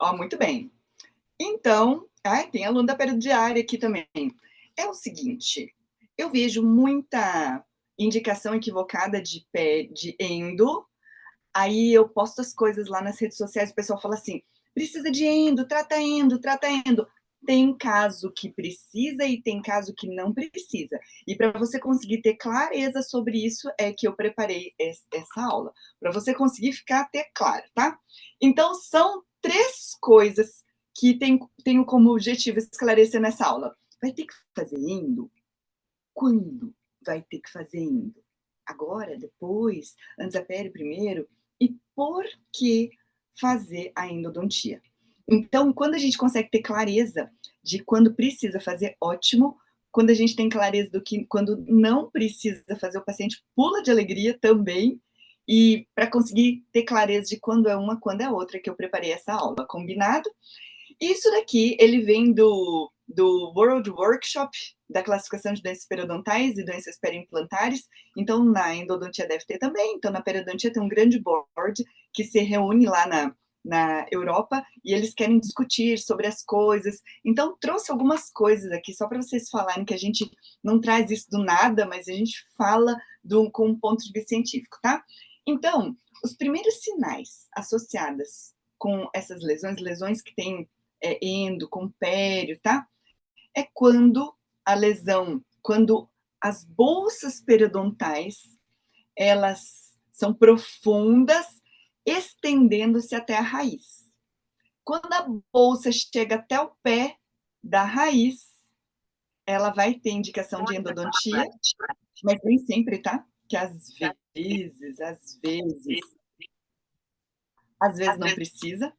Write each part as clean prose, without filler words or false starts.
Ó, muito bem. Então, ai, tem aluno da periodiária aqui também. É o seguinte, eu vejo muita indicação equivocada de endo, aí eu posto as coisas lá nas redes sociais, o pessoal fala assim: "Precisa de endo, trata endo, trata endo". Tem caso que precisa e tem caso que não precisa. E para você conseguir ter clareza sobre isso, é que eu preparei essa aula, para você conseguir ficar até claro, tá? Então são 3 coisas que tenho como objetivo esclarecer nessa aula. Vai ter que fazer endo? Quando vai ter que fazer endo? Agora, depois, antes da pele primeiro? E por que fazer a endodontia? Então, quando a gente consegue ter clareza de quando precisa fazer, ótimo. Quando a gente tem clareza do que quando não precisa fazer, o paciente pula de alegria também. E para conseguir ter clareza de quando é uma, quando é outra, que eu preparei essa aula, combinado? Isso daqui, ele vem do World Workshop da classificação de doenças periodontais e doenças periimplantares. Então, na endodontia deve ter também. Então, na periodontia tem um grande board que se reúne lá na Europa e eles querem discutir sobre as coisas. Então, trouxe algumas coisas aqui só para vocês falarem que a gente não traz isso do nada, mas a gente fala com um ponto de vista científico, tá? Então, os primeiros sinais associados com essas lesões que têm endo, compério, tá? É quando a lesão, quando as bolsas periodontais, elas são profundas, estendendo-se até a raiz. Quando a bolsa chega até o pé da raiz, ela vai ter indicação de endodontia, mas nem sempre, tá? Que às vezes não precisa.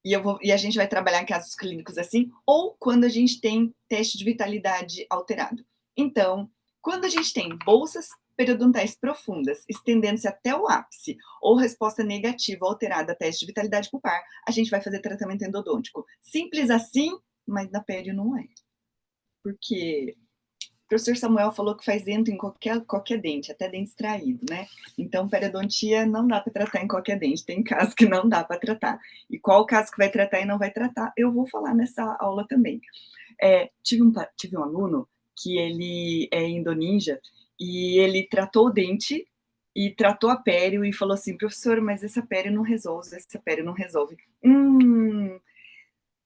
E a gente vai trabalhar em casos clínicos assim, ou quando a gente tem teste de vitalidade alterado. Então, quando a gente tem bolsas periodontais profundas, estendendo-se até o ápice, ou resposta negativa alterada a teste de vitalidade pulpar, a gente vai fazer tratamento endodôntico. Simples assim, mas na pele não é. Porque o professor Samuel falou que faz endo em qualquer dente, até dente extraído, né? Então, periodontia não dá para tratar em qualquer dente, tem casos que não dá para tratar. E qual caso que vai tratar e não vai tratar, eu vou falar nessa aula também. Tive um aluno que ele é endoninja e ele tratou o dente e tratou a pério e falou assim: professor, mas essa pério não resolve, essa pério não resolve.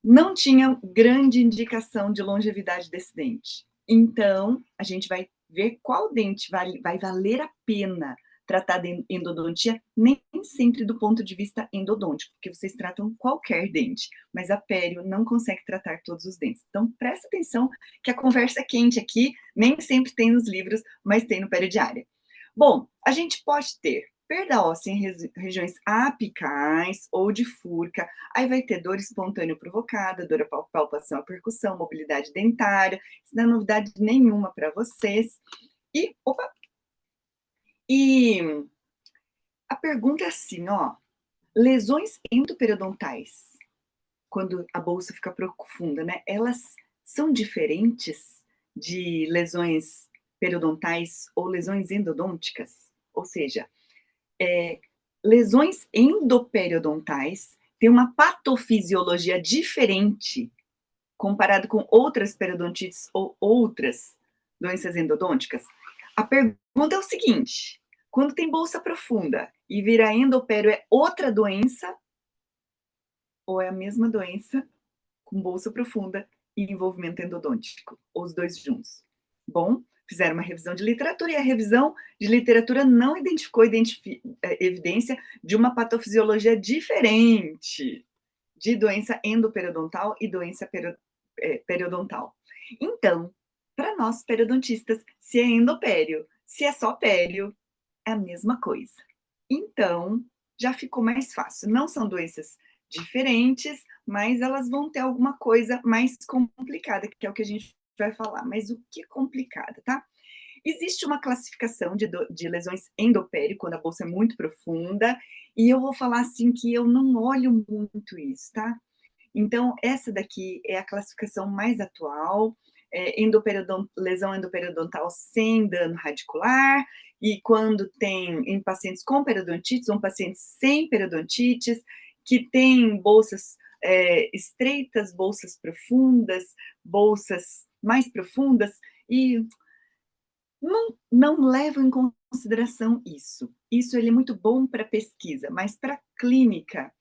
Não tinha grande indicação de longevidade desse dente. Então, a gente vai ver qual dente vai valer a pena tratar de endodontia, nem sempre do ponto de vista endodôntico, porque vocês tratam qualquer dente, mas a pério não consegue tratar todos os dentes. Então, presta atenção que a conversa é quente aqui, nem sempre tem nos livros, mas tem no peridiária. Bom, a gente pode ter perda óssea em regiões apicais ou de furca. Aí vai ter dor espontânea provocada, dor à palpação, à percussão, mobilidade dentária. Isso não é novidade nenhuma para vocês. E a pergunta é assim, ó. Lesões endoperiodontais, quando a bolsa fica profunda, né? Elas são diferentes de lesões periodontais ou lesões endodônticas? Ou seja, lesões endoperiodontais têm uma patofisiologia diferente comparado com outras periodontites ou outras doenças endodônticas? A pergunta é o seguinte: quando tem bolsa profunda e vira endopério, é outra doença ou é a mesma doença com bolsa profunda e envolvimento endodôntico, ou os dois juntos? Bom, fizeram uma revisão de literatura e a revisão de literatura não identificou evidência de uma patofisiologia diferente de doença endoperiodontal e doença periodontal. Então, para nós periodontistas, se é endopério, se é só pério, é a mesma coisa. Então, já ficou mais fácil. Não são doenças diferentes, mas elas vão ter alguma coisa mais complicada, que é o que a gente vai falar. Mas o que é complicado, tá? Existe uma classificação de lesões endopério, quando a bolsa é muito profunda, e eu vou falar assim que eu não olho muito isso, tá? Então, essa daqui é a classificação mais atual, lesão endoperiodontal sem dano radicular, e quando tem em pacientes com periodontites ou pacientes sem periodontites, que tem bolsas estreitas, bolsas profundas, bolsas mais profundas, e não levam em consideração isso. Isso ele é muito bom para pesquisa, mas para clínica,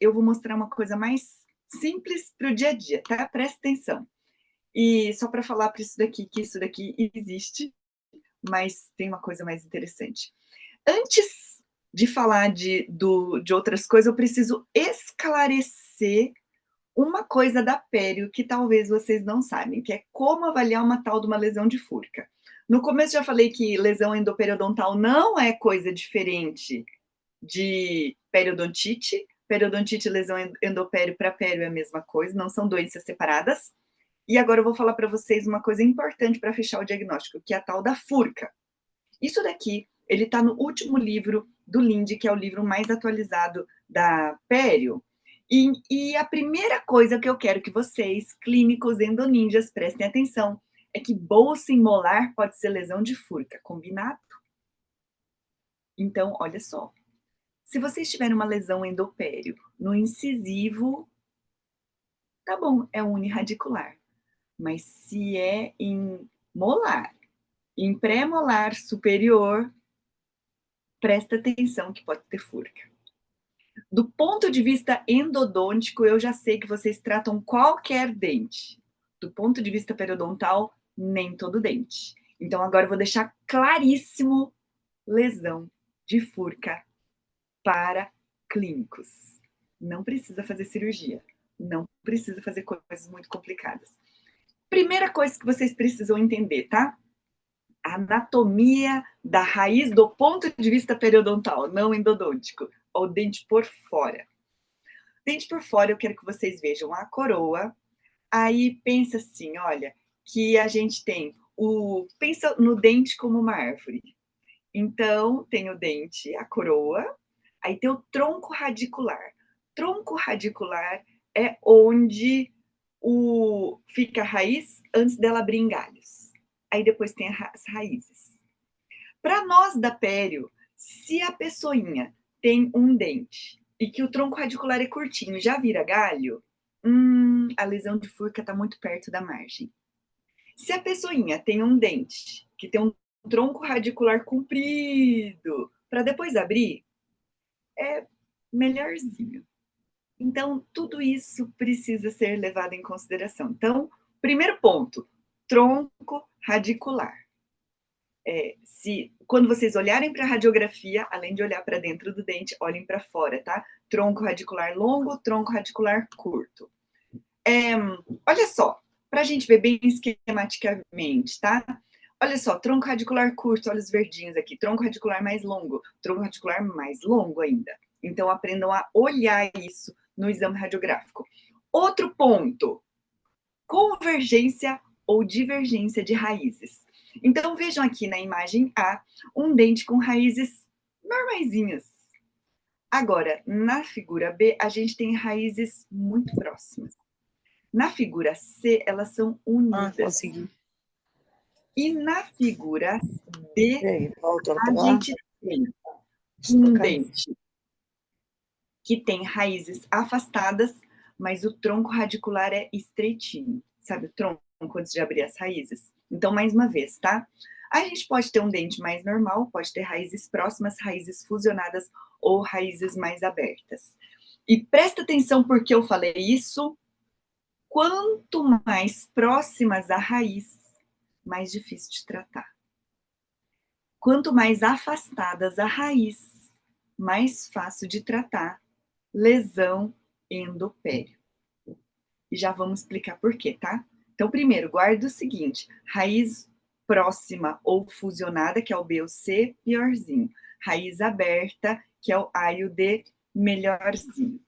eu vou mostrar uma coisa mais simples para o dia a dia, tá? Presta atenção. E só para falar para isso daqui, que isso daqui existe, mas tem uma coisa mais interessante. Antes de falar de outras coisas, eu preciso esclarecer uma coisa da pério que talvez vocês não sabem, que é como avaliar uma tal de uma lesão de furca. No começo já falei que lesão endoperiodontal não é coisa diferente de periodontite. Periodontite e lesão endopério para pério é a mesma coisa, não são doenças separadas. E agora eu vou falar para vocês uma coisa importante para fechar o diagnóstico, que é a tal da furca. Isso daqui, ele está no último livro do Linde, que é o livro mais atualizado da pério. E a primeira coisa que eu quero que vocês, clínicos endoninjas, prestem atenção, é que bolsa molar pode ser lesão de furca, combinado? Então, olha só. Se vocês tiverem uma lesão endopério no incisivo, tá bom, é uniradicular. Mas se é em molar, em pré-molar superior, presta atenção que pode ter furca. Do ponto de vista endodôntico, eu já sei que vocês tratam qualquer dente. Do ponto de vista periodontal, nem todo dente. Então, agora eu vou deixar claríssimo lesão de furca para clínicos. Não precisa fazer cirurgia. Não precisa fazer coisas muito complicadas. Primeira coisa que vocês precisam entender, tá? Anatomia da raiz do ponto de vista periodontal, não endodôntico, o dente por fora. Dente por fora, eu quero que vocês vejam a coroa. Aí pensa assim, olha, que a gente tem pensa no dente como uma árvore. Então, tem o dente, a coroa, aí tem o tronco radicular. Tronco radicular é onde fica a raiz antes dela abrir em galhos. Aí depois tem as raízes. Para nós da pério, se a pessoinha tem um dente e que o tronco radicular é curtinho, já vira galho, a lesão de furca está muito perto da margem. Se a pessoinha tem um dente que tem um tronco radicular comprido, para depois abrir, é melhorzinho. Então, tudo isso precisa ser levado em consideração. Então, primeiro ponto, tronco radicular. Quando vocês olharem para a radiografia, além de olhar para dentro do dente, olhem para fora, tá? Tronco radicular longo, tronco radicular curto. Olha só, para a gente ver bem esquematicamente, tá? Olha só, tronco radicular curto, olha os verdinhos aqui. Tronco radicular mais longo, tronco radicular mais longo ainda. Então, aprendam a olhar isso no exame radiográfico. Outro ponto, convergência ou divergência de raízes. Então, vejam aqui na imagem A, um dente com raízes normaisinhas. Agora, na figura B, a gente tem raízes muito próximas. Na figura C, elas são unidas. Consegui. E na figura D, a gente tem um dente que tem raízes afastadas, mas o tronco radicular é estreitinho. Sabe o tronco antes de abrir as raízes? Então, mais uma vez, tá? A gente pode ter um dente mais normal, pode ter raízes próximas, raízes fusionadas ou raízes mais abertas. E presta atenção porque eu falei isso. Quanto mais próximas à raiz, mais difícil de tratar. Quanto mais afastadas à raiz, mais fácil de tratar lesão endopério. E já vamos explicar por quê, tá? Então, primeiro, guarda o seguinte: raiz próxima ou fusionada, que é o B ou C, piorzinho. Raiz aberta, que é o A e o D, melhorzinho.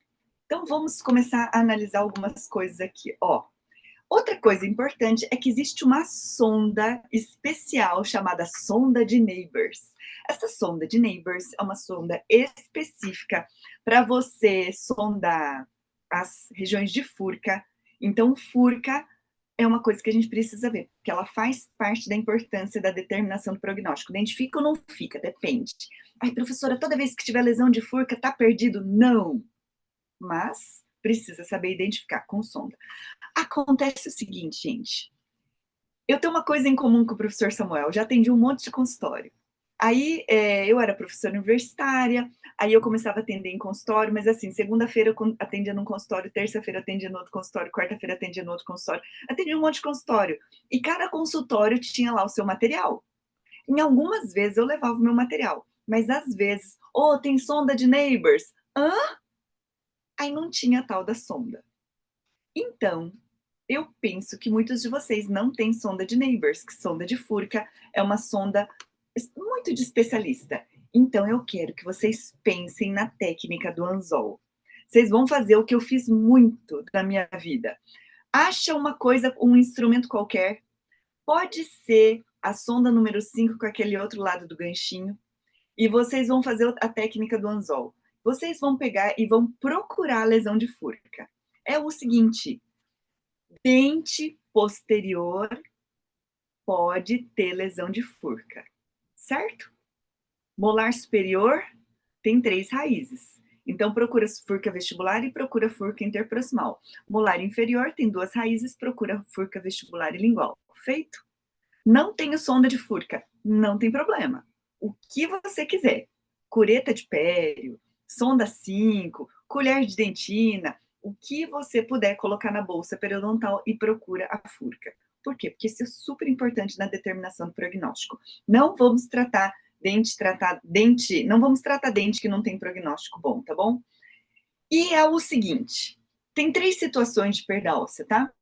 Então, vamos começar a analisar algumas coisas aqui, ó. Outra coisa importante é que existe uma sonda especial chamada sonda de Neighbors. Essa sonda de Neighbors é uma sonda específica para você sondar as regiões de furca. Então, furca é uma coisa que a gente precisa ver, porque ela faz parte da importância da determinação do prognóstico. O dente fica ou não fica? Depende. Ai, professora, toda vez que tiver lesão de furca, tá perdido? Não. Mas precisa saber identificar com sonda. Acontece o seguinte, gente. Eu tenho uma coisa em comum com o professor Samuel, já atendi um monte de consultório. Aí, eu era professora universitária, aí eu começava a atender em consultório, mas assim, segunda-feira eu atendia num consultório, terça-feira atendia no outro consultório, quarta-feira atendia no outro consultório, atendia um monte de consultório. E cada consultório tinha lá o seu material. Em algumas vezes eu levava o meu material, mas às vezes, oh, tem sonda de neighbors. Hã? Aí não tinha a tal da sonda. Então, eu penso que muitos de vocês não têm sonda de neighbors, que sonda de furca é uma sonda muito de especialista. Então, eu quero que vocês pensem na técnica do anzol. Vocês vão fazer o que eu fiz muito na minha vida. Acha uma coisa, um instrumento qualquer, pode ser a sonda número 5 com aquele outro lado do ganchinho, e vocês vão fazer a técnica do anzol. Vocês vão pegar e vão procurar a lesão de furca. É o seguinte, dente posterior pode ter lesão de furca, certo? Molar superior tem 3 raízes. Então, procura furca vestibular e procura furca interproximal. Molar inferior tem 2 raízes, procura furca vestibular e lingual. Feito? Não tenho sonda de furca, não tem problema. O que você quiser. Cureta de pério, sonda 5, colher de dentina, o que você puder colocar na bolsa periodontal e procura a furca. Por quê? Porque isso é super importante na determinação do prognóstico. Não vamos tratar dente, não vamos tratar dente que não tem prognóstico bom, tá bom? E é o seguinte, tem 3 situações de perda óssea, tá?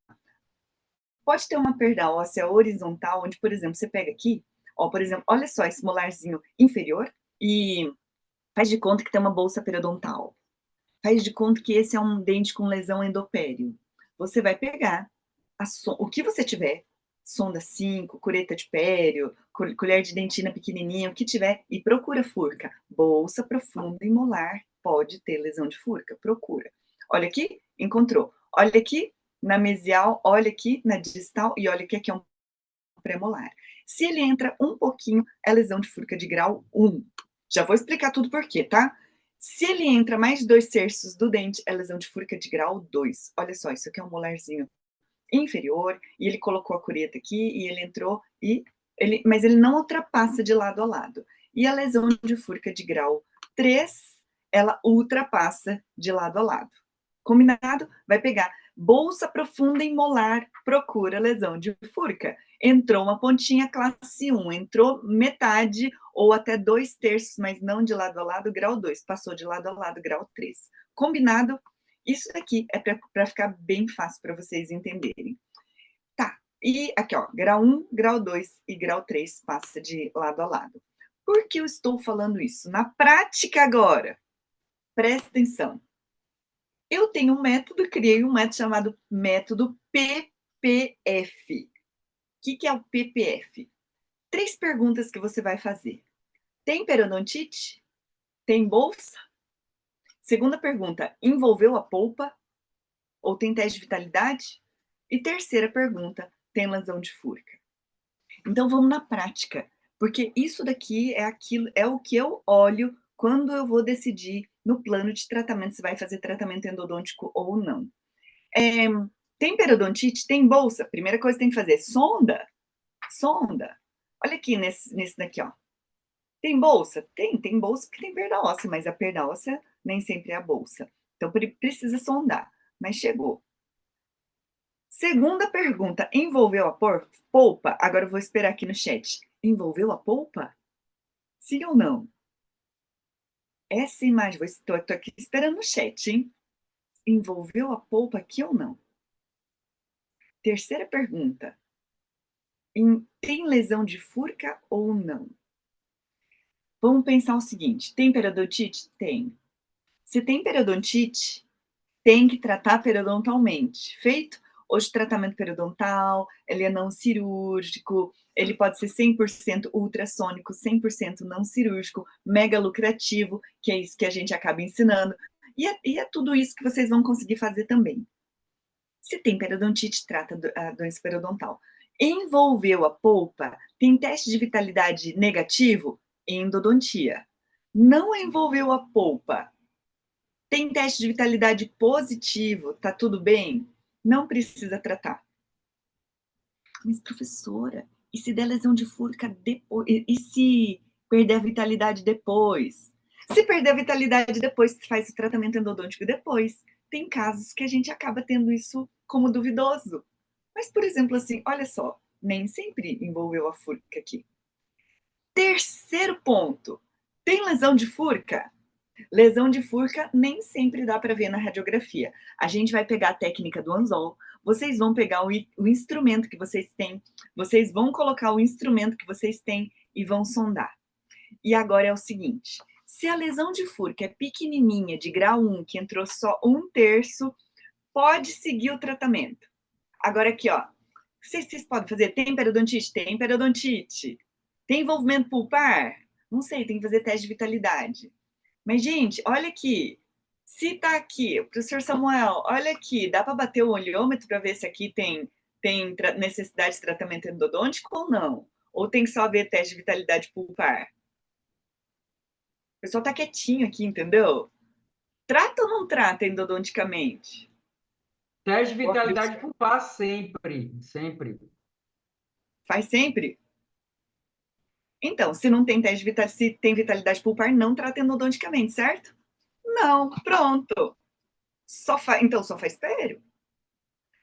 Pode ter uma perda óssea horizontal, onde, por exemplo, você pega aqui, ó, por exemplo, olha só esse molarzinho inferior e faz de conta que tem uma bolsa periodontal. Faz de conta que esse é um dente com lesão endopério. Você vai pegar o que você tiver, sonda 5, cureta de pério, colher de dentina pequenininha, o que tiver, e procura furca. Bolsa profunda e molar pode ter lesão de furca, procura. Olha aqui, encontrou. Olha aqui na mesial, olha aqui na distal e olha aqui é um premolar. Se ele entra um pouquinho, é lesão de furca de grau 1. Já vou explicar tudo por quê, tá? Se ele entra mais de 2/3 do dente, é lesão de furca de grau 2. Olha só, isso aqui é um molarzinho inferior, e ele colocou a cureta aqui, e ele entrou, mas ele não ultrapassa de lado a lado. E a lesão de furca de grau 3, ela ultrapassa de lado a lado. Combinado? Vai pegar bolsa profunda em molar, procura lesão de furca. Entrou uma pontinha classe 1, entrou metade ou até 2/3, mas não de lado a lado, grau 2, passou de lado a lado, grau 3. Combinado? Isso daqui é para ficar bem fácil para vocês entenderem. Tá, e aqui ó, grau 1, grau 2 e grau 3 passa de lado a lado. Por que eu estou falando isso? Na prática agora, presta atenção. Eu tenho um método, criei um método chamado método PPF. O que é o PPF? 3 perguntas que você vai fazer. Tem periodontite? Tem bolsa? Segunda pergunta, envolveu a polpa? Ou tem teste de vitalidade? E terceira pergunta, tem lesão de furca? Então vamos na prática, porque isso daqui é o que eu olho quando eu vou decidir no plano de tratamento se vai fazer tratamento endodôntico ou não. Tem periodontite? Tem bolsa? Primeira coisa que tem que fazer, sonda. Sonda. Olha aqui nesse daqui, ó. Tem bolsa? Tem bolsa porque tem perda óssea, mas a perda óssea nem sempre é a bolsa. Então precisa sondar, mas chegou. Segunda pergunta, envolveu a polpa? Agora eu vou esperar aqui no chat. Envolveu a polpa? Sim ou não? Essa imagem, estou aqui esperando no chat, hein? Envolveu a polpa aqui ou não? Terceira pergunta, tem lesão de furca ou não? Vamos pensar o seguinte, tem periodontite? Tem. Se tem periodontite, tem que tratar periodontalmente. Feito? Hoje, tratamento periodontal, ele é não cirúrgico, ele pode ser 100% ultrassônico, 100% não cirúrgico, mega lucrativo, que é isso que a gente acaba ensinando. E é tudo isso que vocês vão conseguir fazer também. Se tem periodontite, trata a doença periodontal. Envolveu a polpa, tem teste de vitalidade negativo, endodontia. Não envolveu a polpa, tem teste de vitalidade positivo, tá tudo bem? Não precisa tratar. Mas, professora, e se der lesão de fúrica depois? E se perder a vitalidade depois? Se perder a vitalidade depois, faz o tratamento endodôntico depois. Tem casos que a gente acaba tendo isso como duvidoso. Mas, por exemplo, assim, olha só, nem sempre envolveu a fúrica aqui. Terceiro ponto, tem lesão de fúrica? Lesão de fúrica nem sempre dá para ver na radiografia. A gente vai pegar a técnica do anzol, vocês vão pegar o instrumento que vocês têm, vocês vão colocar o instrumento que vocês têm e vão sondar. E agora é o seguinte, se a lesão de fúrica é pequenininha, de grau 1, que entrou só 1/3, pode seguir o tratamento. Agora aqui, ó, vocês podem fazer, tem periodontite? Tem periodontite. Tem envolvimento pulpar? Não sei, tem que fazer teste de vitalidade. Mas, gente, olha aqui. Se tá aqui, professor Samuel, olha aqui, dá para bater o olhômetro para ver se aqui tem necessidade de tratamento endodôntico ou não? Ou tem que só ver teste de vitalidade pulpar? O pessoal tá quietinho aqui, entendeu? Trata ou não trata endodonticamente? Teste de vitalidade pulpar sempre, sempre. Faz sempre? Então, se não tem teste de vitalidade, se tem vitalidade pulpar, não trata endodonticamente, certo? Não, pronto. Então só faz pério.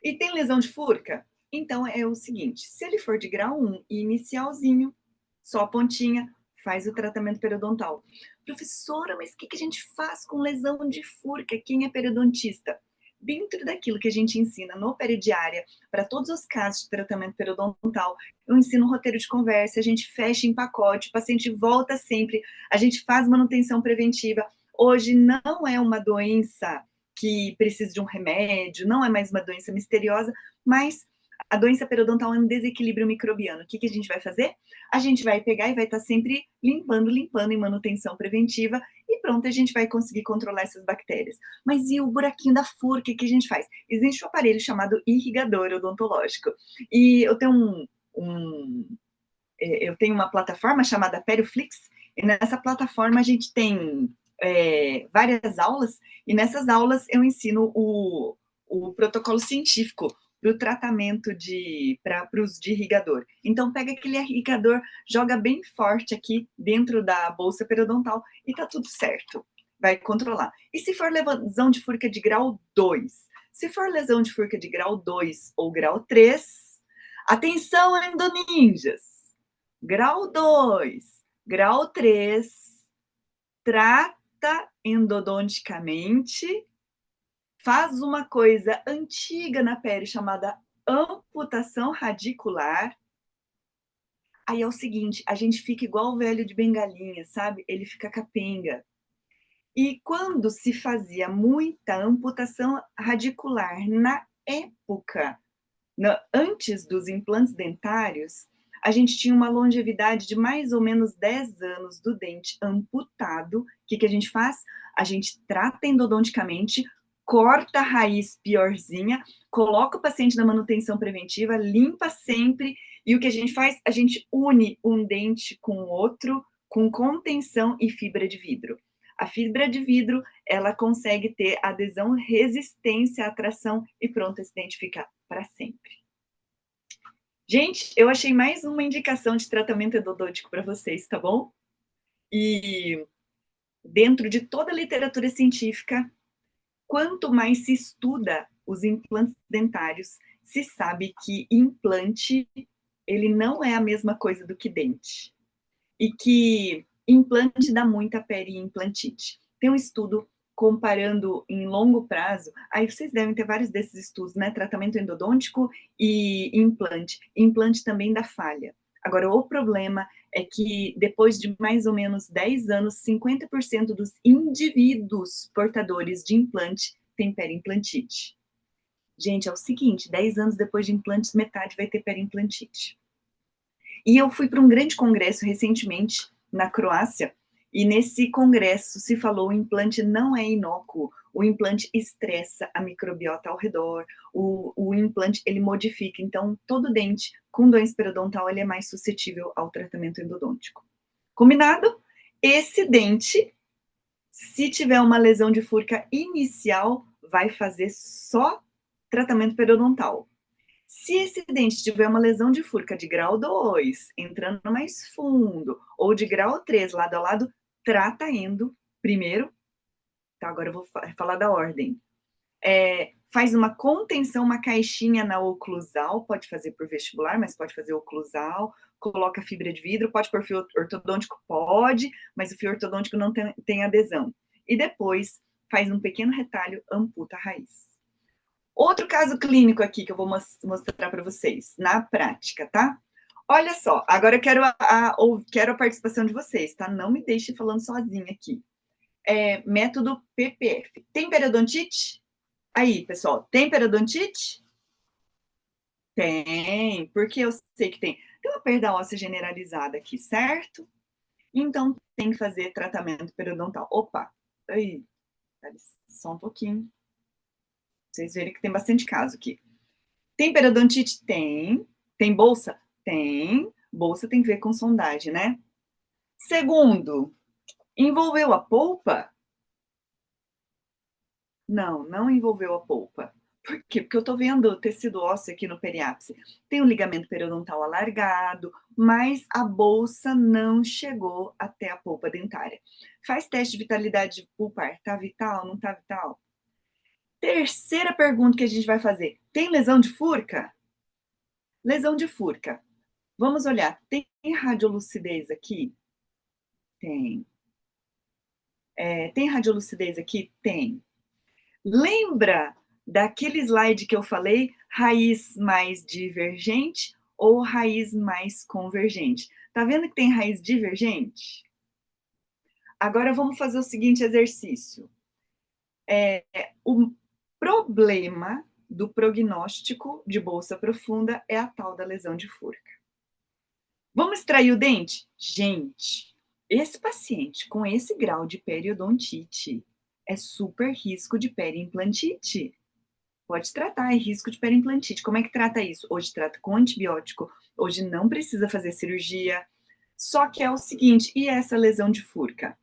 E tem lesão de fúrica? Então é o seguinte, se ele for de grau 1 e inicialzinho, só a pontinha, faz o tratamento periodontal. Professora, mas o que a gente faz com lesão de fúrica? Quem é periodontista? Dentro daquilo que a gente ensina no Peridiária, para todos os casos de tratamento periodontal, eu ensino um roteiro de conversa, a gente fecha em pacote, o paciente volta sempre, a gente faz manutenção preventiva. Hoje não é uma doença que precisa de um remédio, não é mais uma doença misteriosa, mas a doença periodontal é um desequilíbrio microbiano. O que a gente vai fazer? A gente vai pegar e vai estar sempre limpando em manutenção preventiva e pronto, a gente vai conseguir controlar essas bactérias. Mas e o buraquinho da fúrica, o que a gente faz? Existe um aparelho chamado irrigador odontológico. E eu tenho eu tenho uma plataforma chamada Perioflix, e nessa plataforma a gente tem várias aulas, e nessas aulas eu ensino o protocolo científico para o tratamento para uso de irrigador. Então, pega aquele irrigador, joga bem forte aqui dentro da bolsa periodontal e tá tudo certo. Vai controlar. E se for lesão de fúrica de grau 2? Se for lesão de fúrica de grau 2 ou grau 3, atenção, endoninjas! Grau 2, grau 3, trata endodonticamente, faz uma coisa antiga na pele chamada amputação radicular. Aí é o seguinte, a gente fica igual o velho de bengalinha, sabe? Ele fica capenga. E quando se fazia muita amputação radicular na época, antes dos implantes dentários, a gente tinha uma longevidade de mais ou menos 10 anos do dente amputado. O que a gente faz? A gente trata endodonticamente, corta a raiz piorzinha, coloca o paciente na manutenção preventiva, limpa sempre, e o que a gente faz? A gente une um dente com o outro, com contenção e fibra de vidro. A fibra de vidro, ela consegue ter adesão, resistência à tração, e pronto, esse dente fica para sempre. Gente, eu achei mais uma indicação de tratamento endodôntico para vocês, tá bom? E dentro de toda a literatura científica, quanto mais se estuda os implantes dentários, se sabe que implante, ele não é a mesma coisa do que dente. E que implante dá muita periimplantite. Tem um estudo comparando em longo prazo, aí vocês devem ter vários desses estudos, né? Tratamento endodôntico e implante. Implante também dá falha. Agora, o problema é que depois de mais ou menos 10 anos, 50% dos indivíduos portadores de implante têm periimplantite. Gente, é o seguinte, 10 anos depois de implantes, metade vai ter periimplantite. E eu fui para um grande congresso recentemente, na Croácia, e nesse congresso se falou: o implante não é inócuo, O implante estressa a microbiota ao redor, o implante, ele modifica, então todo dente com doença periodontal, ele é mais suscetível ao tratamento endodôntico. Combinado? Esse dente, se tiver uma lesão de furca inicial, vai fazer só tratamento periodontal. Se esse dente tiver uma lesão de furca de grau 2, entrando mais fundo, ou de grau 3, lado a lado, trata endo primeiro. Tá, agora eu vou falar da ordem. Faz uma contenção, uma caixinha na oclusal, pode fazer por vestibular, mas pode fazer oclusal, coloca fibra de vidro, pode por fio ortodôntico? Pode, mas o fio ortodôntico não tem adesão. E depois faz um pequeno retalho, amputa a raiz. Outro caso clínico aqui que eu vou mostrar para vocês, na prática, tá? Olha só, agora eu quero a participação de vocês, tá? Não me deixe falando sozinha aqui. Método PPF. Tem periodontite? Aí, pessoal, tem periodontite? Tem, porque eu sei que tem. Tem uma perda óssea generalizada aqui, certo? Então, tem que fazer tratamento periodontal. Opa, aí, só um pouquinho. Vocês verem que tem bastante caso aqui. Tem periodontite? Tem. Tem bolsa? Tem. Bolsa tem que ver com sondagem, né? Segundo, envolveu a polpa? Não, não envolveu a polpa. Por quê? Porque eu tô vendo o tecido ósseo aqui no periápice. Tem o ligamento periodontal alargado, mas a bolsa não chegou até a polpa dentária. Faz teste de vitalidade pulpar. Tá vital? Não tá vital? Terceira pergunta que a gente vai fazer. Tem lesão de furca? Lesão de furca. Vamos olhar. Tem radiolucidez aqui? Tem. Tem radiolucidez aqui? Tem. Lembra daquele slide que eu falei, raiz mais divergente ou raiz mais convergente? Tá vendo que tem raiz divergente? Agora vamos fazer o seguinte exercício. O problema do prognóstico de bolsa profunda é a tal da lesão de furca. Vamos extrair o dente? Gente, esse paciente com esse grau de periodontite é super risco de periimplantite. Pode tratar, é risco de periimplantite. Como é que trata isso? Hoje trata com antibiótico, hoje não precisa fazer cirurgia. Só que é o seguinte, e essa lesão de furca?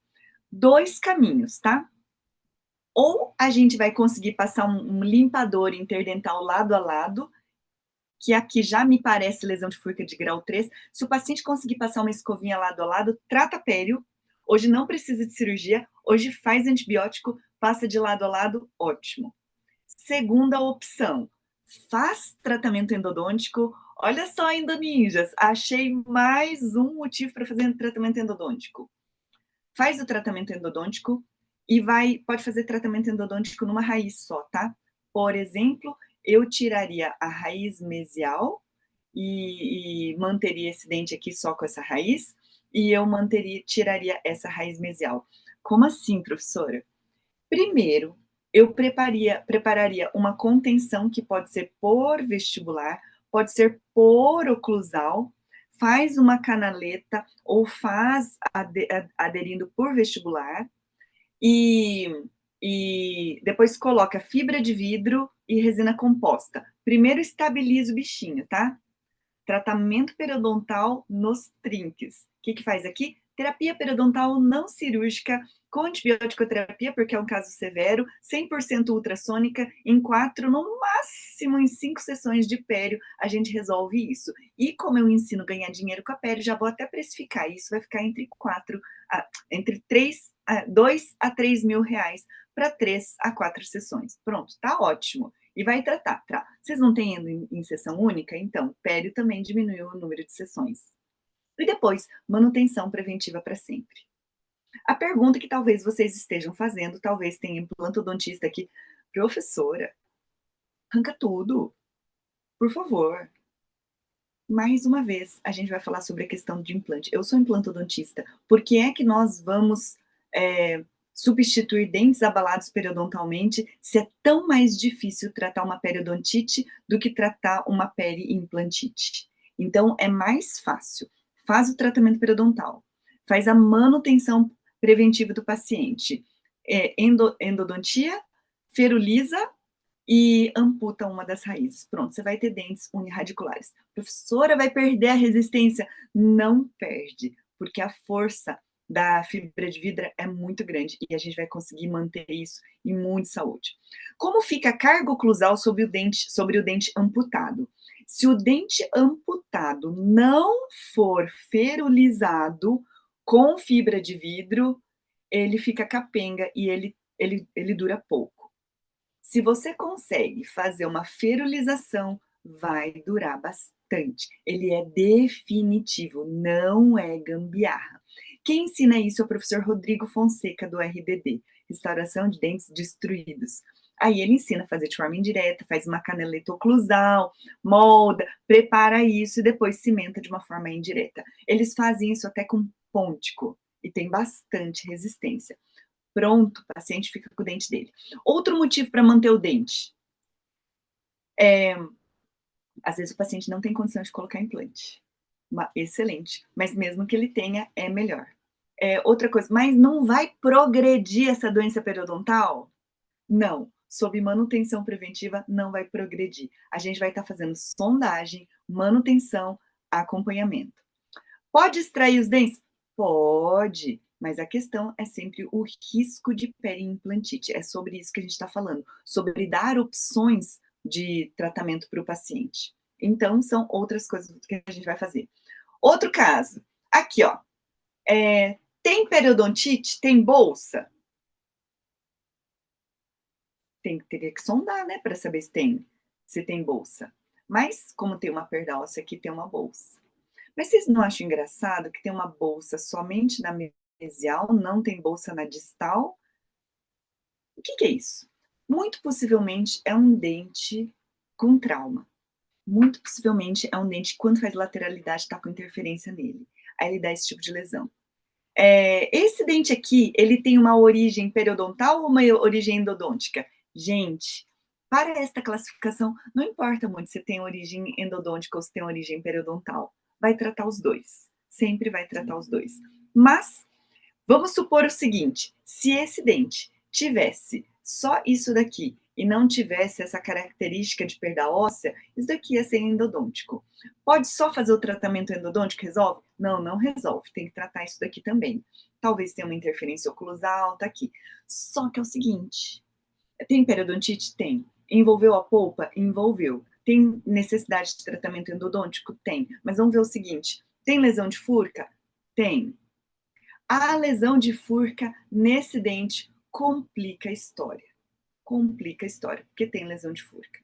2 caminhos, tá? Ou a gente vai conseguir passar um limpador interdental lado a lado, que aqui já me parece lesão de furca de grau 3. Se o paciente conseguir passar uma escovinha lado a lado, trata pério. Hoje não precisa de cirurgia, hoje faz antibiótico, passa de lado a lado, ótimo. Segunda opção, faz tratamento endodôntico. Olha só, endoninjas, achei mais um motivo para fazer tratamento endodôntico. Faz o tratamento endodôntico e pode fazer tratamento endodôntico numa raiz só, tá? Por exemplo, eu tiraria a raiz mesial e manteria esse dente aqui só com essa raiz, e eu tiraria essa raiz mesial. Como assim, professora? Primeiro, eu prepararia uma contenção que pode ser por vestibular, pode ser por oclusal, faz uma canaleta ou faz aderindo por vestibular e depois coloca fibra de vidro e resina composta. Primeiro estabiliza o bichinho, tá? Tratamento periodontal nos trinques. O que faz aqui? Terapia periodontal não cirúrgica com antibiótico-terapia, porque é um caso severo, 100% ultrassônica, em 4, no máximo em 5 sessões de pério, a gente resolve isso. E como eu ensino a ganhar dinheiro com a pério, já vou até precificar isso, vai ficar entre 2 a 3 mil reais para 3 a 4 sessões. Pronto, tá ótimo. E vai tratar, tá? Vocês não têm indo em sessão única? Então, pério também diminuiu o número de sessões. E depois, manutenção preventiva para sempre. A pergunta que talvez vocês estejam fazendo, talvez tenha implantodontista aqui, professora, arranca tudo, por favor. Mais uma vez, a gente vai falar sobre a questão de implante. Eu sou implantodontista. Por que é que nós vamos substituir dentes abalados periodontalmente se é tão mais difícil tratar uma periodontite do que tratar uma periimplantite? Então, é mais fácil. Faz o tratamento periodontal, faz a manutenção preventiva do paciente. Endodontia, feruliza e amputa uma das raízes. Pronto, você vai ter dentes unirradiculares. Professora, vai perder a resistência? Não perde, porque a força da fibra de vidro é muito grande e a gente vai conseguir manter isso em muita saúde. Como fica a carga oclusal sobre o dente amputado? Se o dente amputado não for ferulizado com fibra de vidro, ele fica capenga e ele dura pouco. Se você consegue fazer uma ferulização, vai durar bastante. Ele é definitivo, não é gambiarra. Quem ensina isso é o professor Rodrigo Fonseca, do RDD, Restauração de Dentes Destruídos. Aí ele ensina a fazer de forma indireta, faz uma canaleta oclusal, molda, prepara isso e depois cimenta de uma forma indireta. Eles fazem isso até com pôntico e tem bastante resistência. Pronto, o paciente fica com o dente dele. Outro motivo para manter o dente. Às vezes o paciente não tem condição de colocar implante. Excelente. Mas mesmo que ele tenha, é melhor. Outra coisa, mas não vai progredir essa doença periodontal? Não. Sob manutenção preventiva, não vai progredir. A gente vai estar fazendo sondagem, manutenção, acompanhamento. Pode extrair os dentes? Pode, mas a questão é sempre o risco de periimplantite. É sobre isso que a gente está falando, sobre dar opções de tratamento para o paciente. Então, são outras coisas que a gente vai fazer. Outro caso, aqui, ó. Tem periodontite? Tem bolsa? Teria que sondar, né, para saber se tem bolsa. Mas, como tem uma perda óssea aqui, tem uma bolsa. Mas vocês não acham engraçado que tem uma bolsa somente na mesial, não tem bolsa na distal? O que é isso? Muito possivelmente é um dente com trauma. Muito possivelmente é um dente que, quando faz lateralidade, está com interferência nele. Aí ele dá esse tipo de lesão. Esse dente aqui, ele tem uma origem periodontal ou uma origem endodôntica? Gente, para esta classificação, não importa muito se tem origem endodôntica ou se tem origem periodontal. Vai tratar os dois. Sempre vai tratar os dois. Mas, vamos supor o seguinte: se esse dente tivesse só isso daqui e não tivesse essa característica de perda óssea, isso daqui ia ser endodôntico. Pode só fazer o tratamento endodôntico, resolve? Não, não resolve. Tem que tratar isso daqui também. Talvez tenha uma interferência oclusal, tá aqui. Só que é o seguinte: tem periodontite? Tem. Envolveu a polpa? Envolveu. Tem necessidade de tratamento endodôntico? Tem. Mas vamos ver o seguinte: tem lesão de furca? Tem. A lesão de furca nesse dente complica a história. Complica a história, porque tem lesão de furca.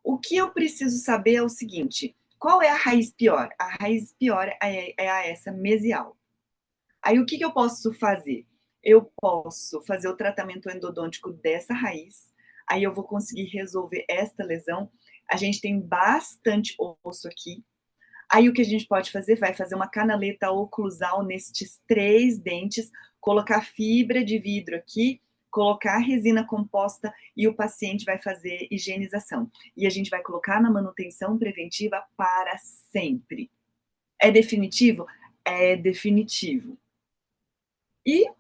O que eu preciso saber é o seguinte: qual é a raiz pior? A raiz pior é essa mesial. Aí o que eu posso fazer? Eu posso fazer o tratamento endodôntico dessa raiz, aí eu vou conseguir resolver esta lesão. A gente tem bastante osso aqui. Aí o que a gente pode fazer? Vai fazer uma canaleta oclusal nestes 3 dentes, colocar fibra de vidro aqui, colocar resina composta e o paciente vai fazer higienização. E a gente vai colocar na manutenção preventiva para sempre. É definitivo? É definitivo. E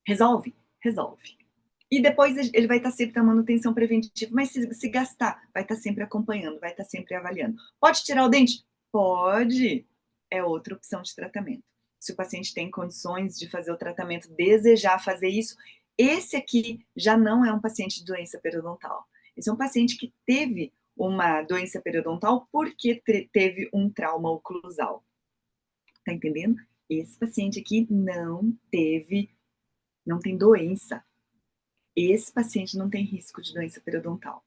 resolve? Resolve. E depois ele vai estar sempre na manutenção preventiva, mas se gastar, vai estar sempre acompanhando, vai estar sempre avaliando. Pode tirar o dente? Pode. É outra opção de tratamento. Se o paciente tem condições de fazer o tratamento, desejar fazer isso, esse aqui já não é um paciente de doença periodontal. Esse é um paciente que teve uma doença periodontal porque teve um trauma oclusal. Tá entendendo? Esse paciente aqui não tem doença. Esse paciente não tem risco de doença periodontal.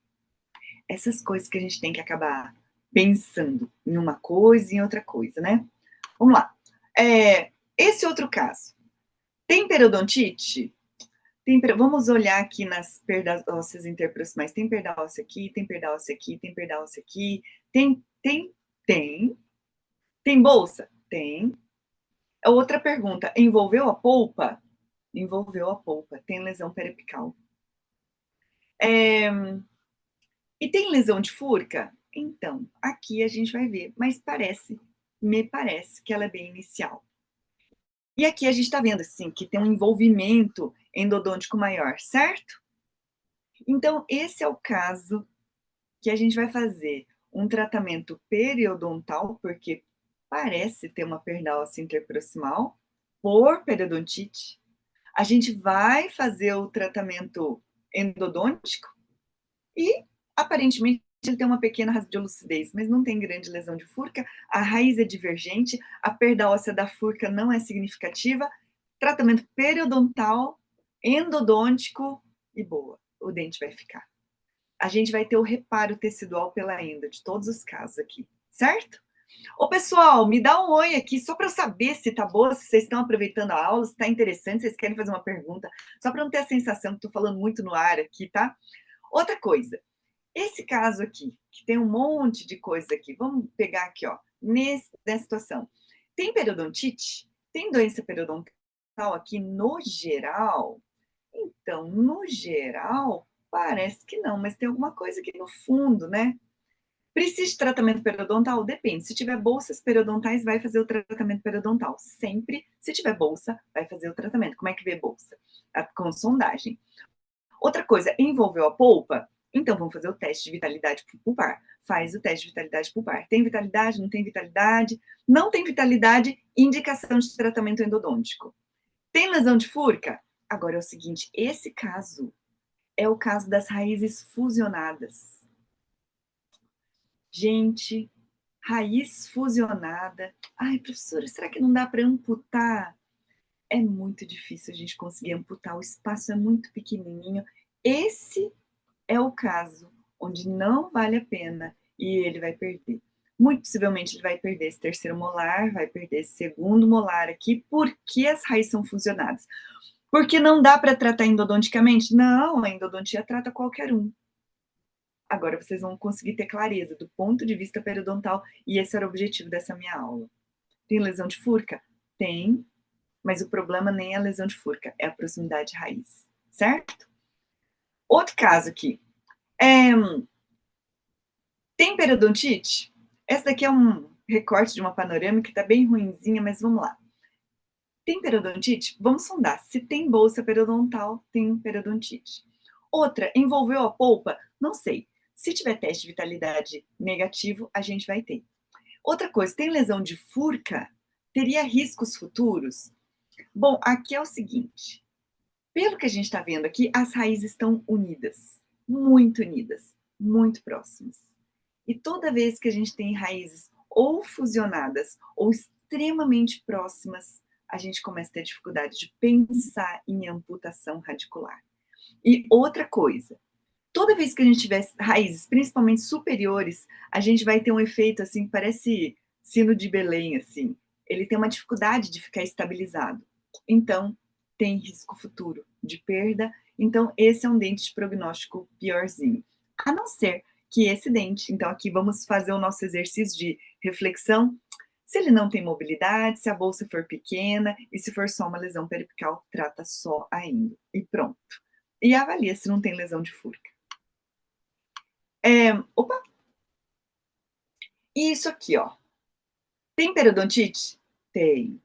Essas coisas que a gente tem que acabar pensando em uma coisa e em outra coisa, né? Vamos lá. Esse outro caso. Tem periodontite? Vamos olhar aqui nas perdas ósseas interproximais. Tem perda óssea aqui, tem perda óssea aqui, tem perda óssea aqui. Tem. Tem bolsa? Tem. Outra pergunta. Envolveu a polpa? Envolveu a polpa. Tem lesão periapical. E tem lesão de furca? Então, aqui a gente vai ver, mas me parece que ela é bem inicial. E aqui a gente está vendo, assim, que tem um envolvimento endodôntico maior, certo? Então, esse é o caso que a gente vai fazer um tratamento periodontal, porque parece ter uma perdalça interproximal, por periodontite. A gente vai fazer o tratamento endodôntico e, aparentemente, ele tem uma pequena radiolucidez, mas não tem grande lesão de furca, a raiz é divergente, a perda óssea da furca não é significativa, tratamento periodontal, endodôntico e boa, o dente vai ficar. A gente vai ter o reparo tecidual pela endo, de todos os casos aqui, certo? Ô, pessoal, me dá um oi aqui, só para eu saber se tá boa, se vocês estão aproveitando a aula, se tá interessante, se vocês querem fazer uma pergunta, só para não ter a sensação que tô falando muito no ar aqui, tá? Outra coisa, esse caso aqui, que tem um monte de coisa aqui, vamos pegar aqui, ó, nessa situação. Tem periodontite? Tem doença periodontal aqui no geral? Então, no geral, parece que não, mas tem alguma coisa aqui no fundo, né? Precisa de tratamento periodontal? Depende. Se tiver bolsas periodontais, vai fazer o tratamento periodontal. Sempre, se tiver bolsa, vai fazer o tratamento. Como é que vê bolsa? Com sondagem. Outra coisa, envolveu a polpa? Então, vamos fazer o teste de vitalidade pulpar. Faz o teste de vitalidade pulpar. Tem vitalidade? Não tem vitalidade? Não tem vitalidade, indicação de tratamento endodôntico. Tem lesão de furca? Agora é o seguinte, esse caso é o caso das raízes fusionadas. Gente, raiz fusionada. Ai, professora, será que não dá para amputar? É muito difícil a gente conseguir amputar, o espaço é muito pequenininho. Esse é o caso onde não vale a pena e ele vai perder. Muito possivelmente ele vai perder esse terceiro molar, vai perder esse segundo molar aqui, porque as raízes são fusionadas. Porque não dá para tratar endodonticamente? Não, a endodontia trata qualquer um. Agora vocês vão conseguir ter clareza do ponto de vista periodontal, e esse era o objetivo dessa minha aula. Tem lesão de furca? Tem, mas o problema nem é a lesão de furca, é a proximidade raiz, certo? Outro caso aqui. Tem periodontite? Essa daqui é um recorte de uma panorâmica que tá bem ruinzinha, mas vamos lá. Tem periodontite? Vamos sondar. Se tem bolsa periodontal, tem periodontite. Outra, envolveu a polpa? Não sei. Se tiver teste de vitalidade negativo, a gente vai ter. Outra coisa, tem lesão de furca? Teria riscos futuros? Bom, aqui é o seguinte. Pelo que a gente está vendo aqui, as raízes estão unidas, muito próximas. E toda vez que a gente tem raízes ou fusionadas ou extremamente próximas, a gente começa a ter dificuldade de pensar em amputação radicular. E outra coisa, toda vez que a gente tiver raízes, principalmente superiores, a gente vai ter um efeito assim, parece sino de Belém, assim. Ele tem uma dificuldade de ficar estabilizado. Então, tem risco futuro de perda. Então, esse é um dente de prognóstico piorzinho. A não ser que esse dente, então aqui vamos fazer o nosso exercício de reflexão. Se ele não tem mobilidade, se a bolsa for pequena e se for só uma lesão periapical, trata só a endo. E pronto. E avalia se não tem lesão de furca. Opa! E isso aqui, ó. Tem periodontite? Tem.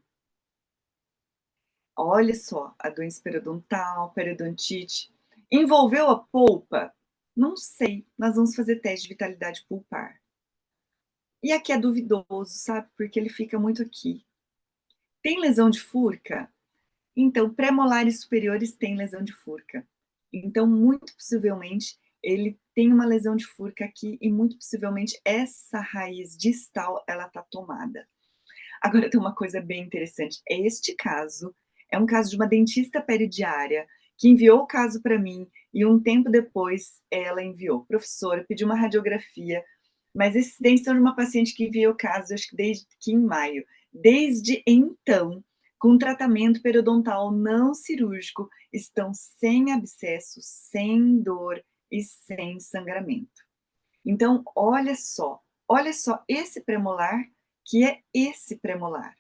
Olha só, a doença periodontal, periodontite. Envolveu a polpa? Não sei. Nós vamos fazer teste de vitalidade pulpar. E aqui é duvidoso, sabe? Porque ele fica muito aqui. Tem lesão de furca? Então, pré-molares superiores têm lesão de furca. Então, muito possivelmente, ele tem uma lesão de furca aqui e muito possivelmente essa raiz distal, ela tá tomada. Agora tem uma coisa bem interessante. Este caso é um caso de uma dentista peridiária que enviou o caso para mim e um tempo depois ela enviou. Professora, pediu uma radiografia, mas esses dentes são de uma paciente que enviou o caso, acho que desde que em maio. Desde então, com tratamento periodontal não cirúrgico, estão sem abscesso, sem dor e sem sangramento. Então, olha só esse premolar, que é esse premolar.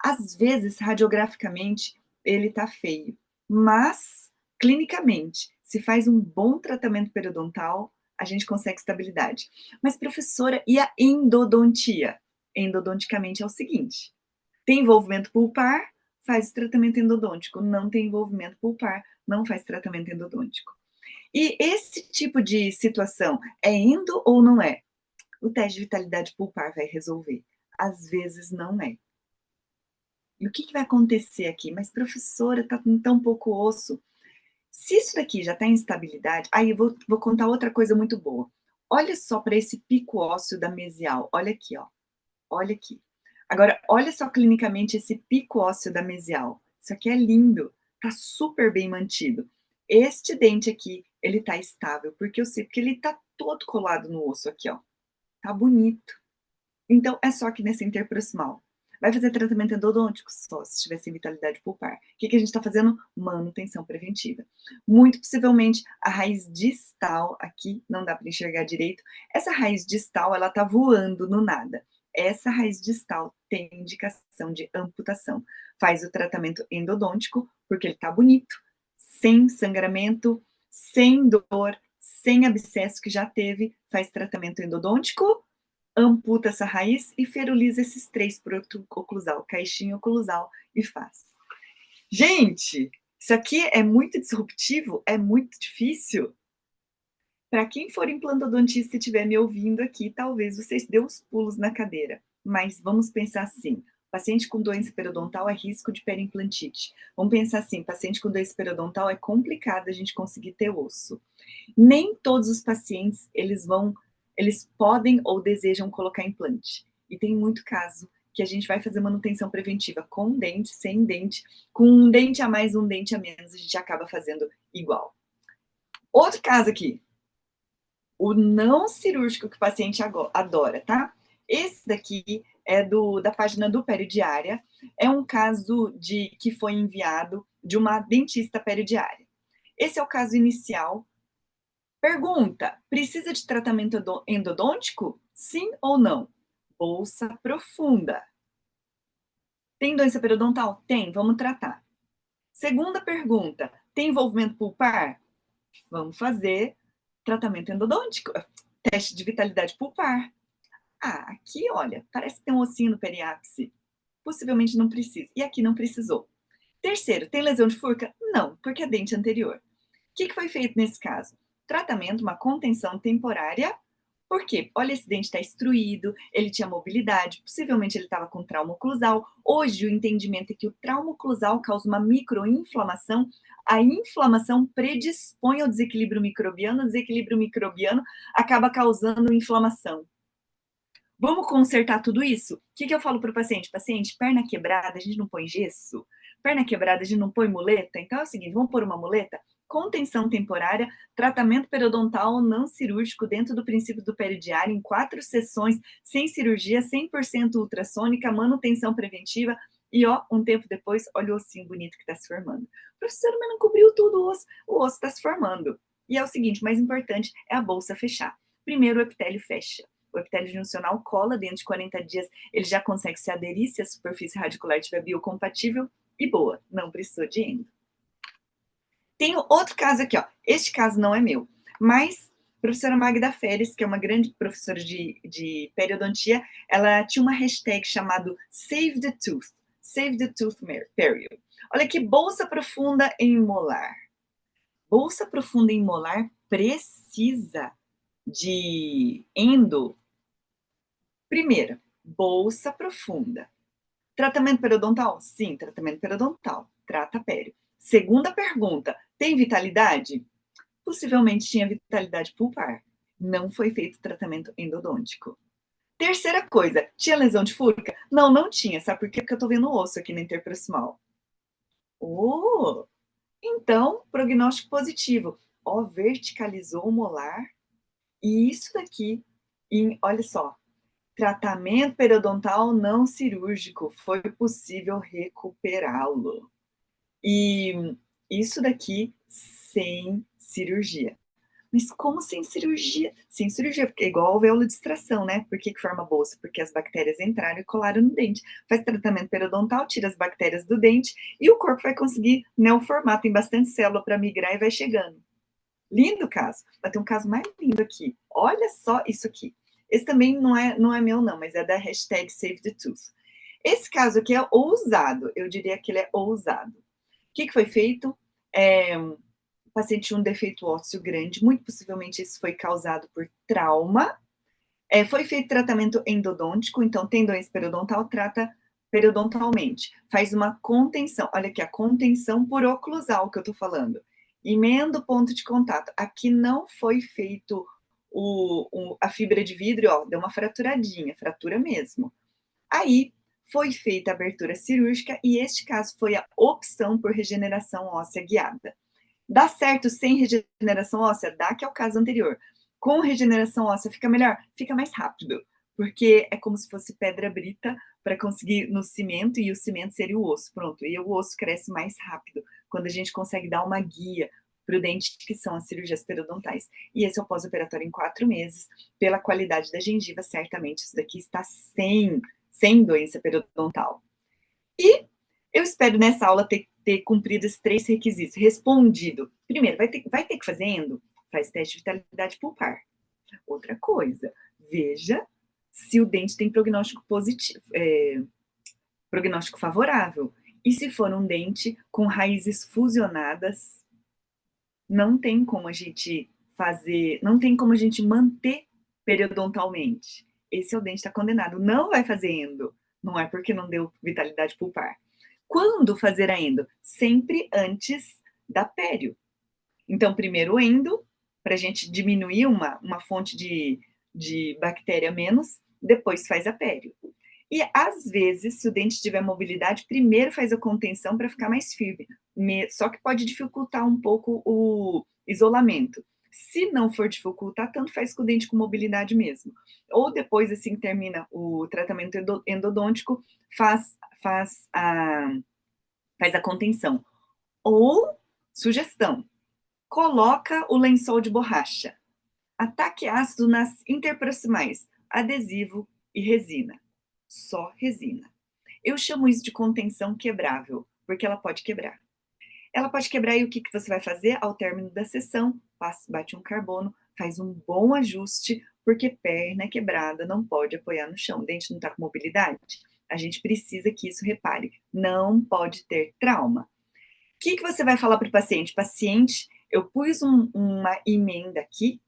Às vezes, radiograficamente, ele tá feio, mas clinicamente, se faz um bom tratamento periodontal, a gente consegue estabilidade. Mas, professora, e a endodontia? Endodonticamente é o seguinte: tem envolvimento pulpar, faz tratamento endodôntico. Não tem envolvimento pulpar, não faz tratamento endodôntico. E esse tipo de situação é endo ou não é? O teste de vitalidade pulpar vai resolver. Às vezes não é. E o que vai acontecer aqui? Mas, professora, está com tão pouco osso. Se isso daqui já está em instabilidade, aí eu vou contar outra coisa muito boa. Olha só para esse pico ósseo da mesial. Olha aqui, ó. Olha aqui. Agora, olha só clinicamente esse pico ósseo da mesial. Isso aqui é lindo. Tá super bem mantido. Este dente aqui, ele tá estável. Porque eu sei, porque ele tá todo colado no osso aqui, ó. Tá bonito. Então, é só aqui nessa interproximal. Vai fazer tratamento endodôntico? Só se tiver sem vitalidade pulpar. O que a gente está fazendo? Manutenção preventiva. Muito possivelmente, a raiz distal, aqui não dá para enxergar direito, essa raiz distal, ela está voando no nada. Essa raiz distal tem indicação de amputação. Faz o tratamento endodôntico, porque ele está bonito, sem sangramento, sem dor, sem abscesso que já teve, faz tratamento endodôntico, amputa essa raiz e feruliza esses 3 por oclusal, caixinha oclusal, e faz. Gente, isso aqui é muito disruptivo, é muito difícil. Para quem for implantodontista e estiver me ouvindo aqui, talvez vocês dêem uns pulos na cadeira. Mas vamos pensar assim, paciente com doença periodontal é risco de periimplantite. Vamos pensar assim, paciente com doença periodontal é complicado a gente conseguir ter osso. Nem todos os pacientes, eles podem ou desejam colocar implante. E tem muito caso que a gente vai fazer manutenção preventiva com dente, sem dente, com um dente a mais, um dente a menos, a gente acaba fazendo igual. Outro caso aqui, o não cirúrgico que o paciente adora, tá? Esse daqui é da página do Peridiária, é um caso que foi enviado de uma dentista peridiária. Esse é o caso inicial. Pergunta: precisa de tratamento endodôntico? Sim ou não? Bolsa profunda. Tem doença periodontal? Tem, vamos tratar. Segunda pergunta: tem envolvimento pulpar? Vamos fazer tratamento endodôntico, teste de vitalidade pulpar. Ah, aqui, olha, parece que tem um ossinho no periápice. Possivelmente não precisa. E aqui não precisou. Terceiro, tem lesão de furca? Não, porque é dente anterior. O que foi feito nesse caso? Tratamento, uma contenção temporária. Por quê? Olha, esse dente está instruído, ele tinha mobilidade, possivelmente ele estava com trauma oclusal. Hoje, o entendimento é que o trauma oclusal causa uma microinflamação. A inflamação predispõe ao desequilíbrio microbiano, o desequilíbrio microbiano acaba causando inflamação. Vamos consertar tudo isso? O que eu falo para o paciente? Paciente, perna quebrada, a gente não põe gesso? Perna quebrada, a gente não põe muleta? Então é o seguinte, vamos pôr uma muleta? Contenção temporária, tratamento periodontal não cirúrgico dentro do princípio do peridiário, em 4 sessões, sem cirurgia, 100% ultrassônica, manutenção preventiva, e ó, um tempo depois, olha o ossinho bonito que está se formando. Professor, mas não cobriu tudo o osso está se formando. E é o seguinte, o mais importante é a bolsa fechar. Primeiro o epitélio fecha. O epitélio juncional cola dentro de 40 dias, ele já consegue se aderir se a superfície radicular estiver biocompatível e boa, não precisou de endo. Tem outro caso aqui, ó. Este caso não é meu, mas a professora Magda Feres, que é uma grande professora de periodontia, ela tinha uma hashtag chamada Save the Tooth Period. Olha que bolsa profunda em molar. Bolsa profunda em molar precisa de endo. Primeira, bolsa profunda. Tratamento periodontal? Sim, tratamento periodontal. Trata pério. Segunda pergunta, tem vitalidade? Possivelmente tinha vitalidade pulpar. Não foi feito tratamento endodôntico. Terceira coisa, tinha lesão de furca? Não, não tinha. Sabe por quê? Porque eu tô vendo o osso aqui na interproximal. Oh, então, prognóstico positivo. Ó, verticalizou o molar. E isso daqui, olha só, tratamento periodontal não cirúrgico, foi possível recuperá-lo. E isso daqui sem cirurgia. Mas como sem cirurgia? Sem cirurgia, porque é igual alvéolo de extração, né? Por que forma bolsa? Porque as bactérias entraram e colaram no dente. Faz tratamento periodontal, tira as bactérias do dente e o corpo vai conseguir neoformar. Tem bastante célula para migrar e vai chegando. Lindo caso. Vai ter um caso mais lindo aqui. Olha só isso aqui. Esse também não é meu, não, mas é da hashtag Save the Tooth. Esse caso aqui é ousado, eu diria que ele é ousado. O que foi feito? O paciente tinha um defeito ósseo grande, muito possivelmente isso foi causado por trauma. Foi feito tratamento endodôntico, então tem doença periodontal, trata periodontalmente. Faz uma contenção, olha aqui, a contenção por oclusal que eu tô falando. Emenda o ponto de contato. Aqui não foi feito a fibra de vidro, ó, deu uma fraturadinha, fratura mesmo. Aí foi feita a abertura cirúrgica e este caso foi a opção por regeneração óssea guiada. Dá certo sem regeneração óssea? Dá, que é o caso anterior. Com regeneração óssea fica melhor? Fica mais rápido, porque é como se fosse pedra brita para conseguir no cimento, e o cimento seria o osso, pronto. E o osso cresce mais rápido quando a gente consegue dar uma guia para o dente, que são as cirurgias periodontais. E esse é o pós-operatório em 4 meses. Pela qualidade da gengiva, certamente isso daqui está sem doença periodontal. E eu espero nessa aula ter cumprido esses 3 requisitos. Respondido. Primeiro, vai ter que fazer endo? Faz teste de vitalidade pulpar. Outra coisa, veja se o dente tem prognóstico positivo, prognóstico favorável. E se for um dente com raízes fusionadas, não tem como a gente fazer, não tem como a gente manter periodontalmente. Esse é o dente está condenado. Não vai fazer endo. Não é porque não deu vitalidade pulpar. Quando fazer a endo? Sempre antes da pério. Então, primeiro o endo, para a gente diminuir uma fonte de bactéria menos, depois faz a pério. E, às vezes, se o dente tiver mobilidade, primeiro faz a contenção para ficar mais firme. Só que pode dificultar um pouco o isolamento. Se não for dificultar, tanto faz com o dente com mobilidade mesmo. Ou depois, assim que termina o tratamento endodôntico, faz a contenção. Ou, sugestão, coloca o lençol de borracha. Ataque ácido nas interproximais, adesivo e resina. Só resina. Eu chamo isso de contenção quebrável, porque ela pode quebrar. Ela pode quebrar e o que você vai fazer ao término da sessão? Bate um carbono, faz um bom ajuste, porque perna quebrada não pode apoiar no chão. O dente não está com mobilidade? A gente precisa que isso repare. Não pode ter trauma. O que você vai falar para o paciente? Paciente, eu pus uma emenda aqui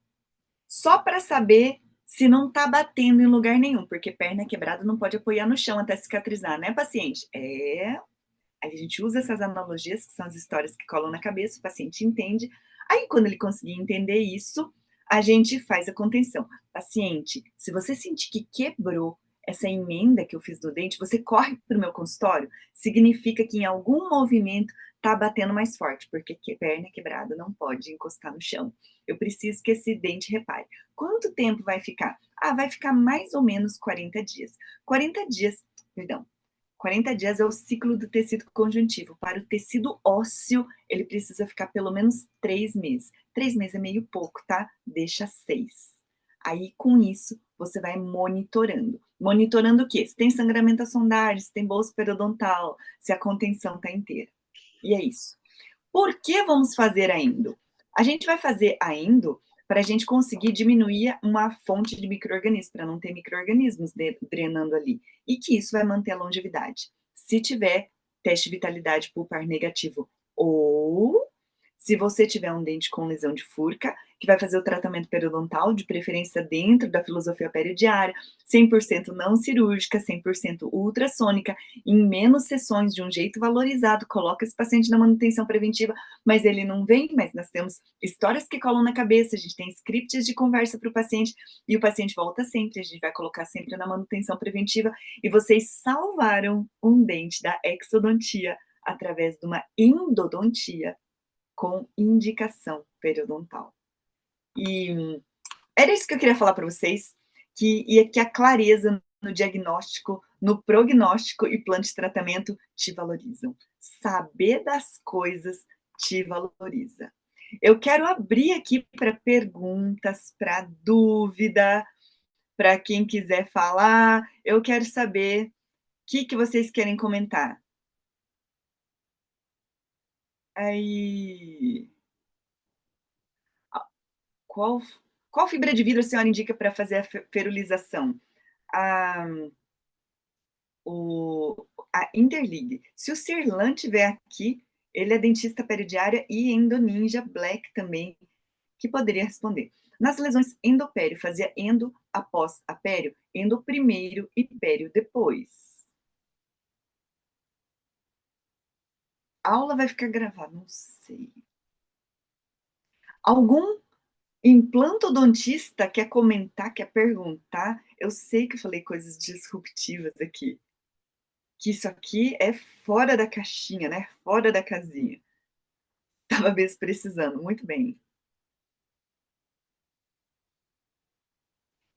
só para saber se não está batendo em lugar nenhum, porque perna quebrada não pode apoiar no chão até cicatrizar, né, paciente? Aí a gente usa essas analogias, que são as histórias que colam na cabeça, o paciente entende. Aí, quando ele conseguir entender isso, a gente faz a contenção. Paciente, se você sentir que quebrou essa emenda que eu fiz no dente, você corre para o meu consultório, significa que em algum movimento está batendo mais forte, porque perna quebrada não pode encostar no chão. Eu preciso que esse dente repare. Quanto tempo vai ficar? Vai ficar mais ou menos 40 dias. 40 dias, perdão, 40 dias é o ciclo do tecido conjuntivo. Para o tecido ósseo, ele precisa ficar pelo menos 3 meses. 3 meses é meio pouco, tá? Deixa 6. Aí, com isso, você vai monitorando. Monitorando o quê? Se tem sangramento à sondagem, se tem bolso periodontal, se a contenção está inteira. E é isso. Por que vamos fazer a endo? A gente vai fazer a endo para a gente conseguir diminuir uma fonte de micro-organismos, para não ter micro-organismos drenando ali. E que isso vai manter a longevidade. Se tiver teste de vitalidade pulpar negativo, ou se você tiver um dente com lesão de furca, que vai fazer o tratamento periodontal, de preferência dentro da filosofia periodiária, 100% não cirúrgica, 100% ultrassônica, em menos sessões, de um jeito valorizado, coloca esse paciente na manutenção preventiva, mas ele não vem, mas nós temos histórias que colam na cabeça, a gente tem scripts de conversa para o paciente, e o paciente volta sempre, a gente vai colocar sempre na manutenção preventiva, e vocês salvaram um dente da exodontia através de uma endodontia com indicação periodontal. E era isso que eu queria falar para vocês, que a clareza no diagnóstico, no prognóstico e plano de tratamento te valorizam. Saber das coisas te valoriza. Eu quero abrir aqui para perguntas, para dúvida, para quem quiser falar. Eu quero saber o que vocês querem comentar. Aí, qual, qual fibra de vidro a senhora indica para fazer a ferulização? A a Interligue. Se o Sirlan tiver aqui, ele é dentista peridiária e endoninja black também, que poderia responder. Nas lesões endopério, fazia endo após apério, endo primeiro e pério depois. A aula vai ficar gravada? Não sei. Algum implantodontista quer comentar, quer perguntar? Eu sei que eu falei coisas disruptivas aqui. Que isso aqui é fora da caixinha, né? Fora da casinha. Estava mesmo precisando, muito bem.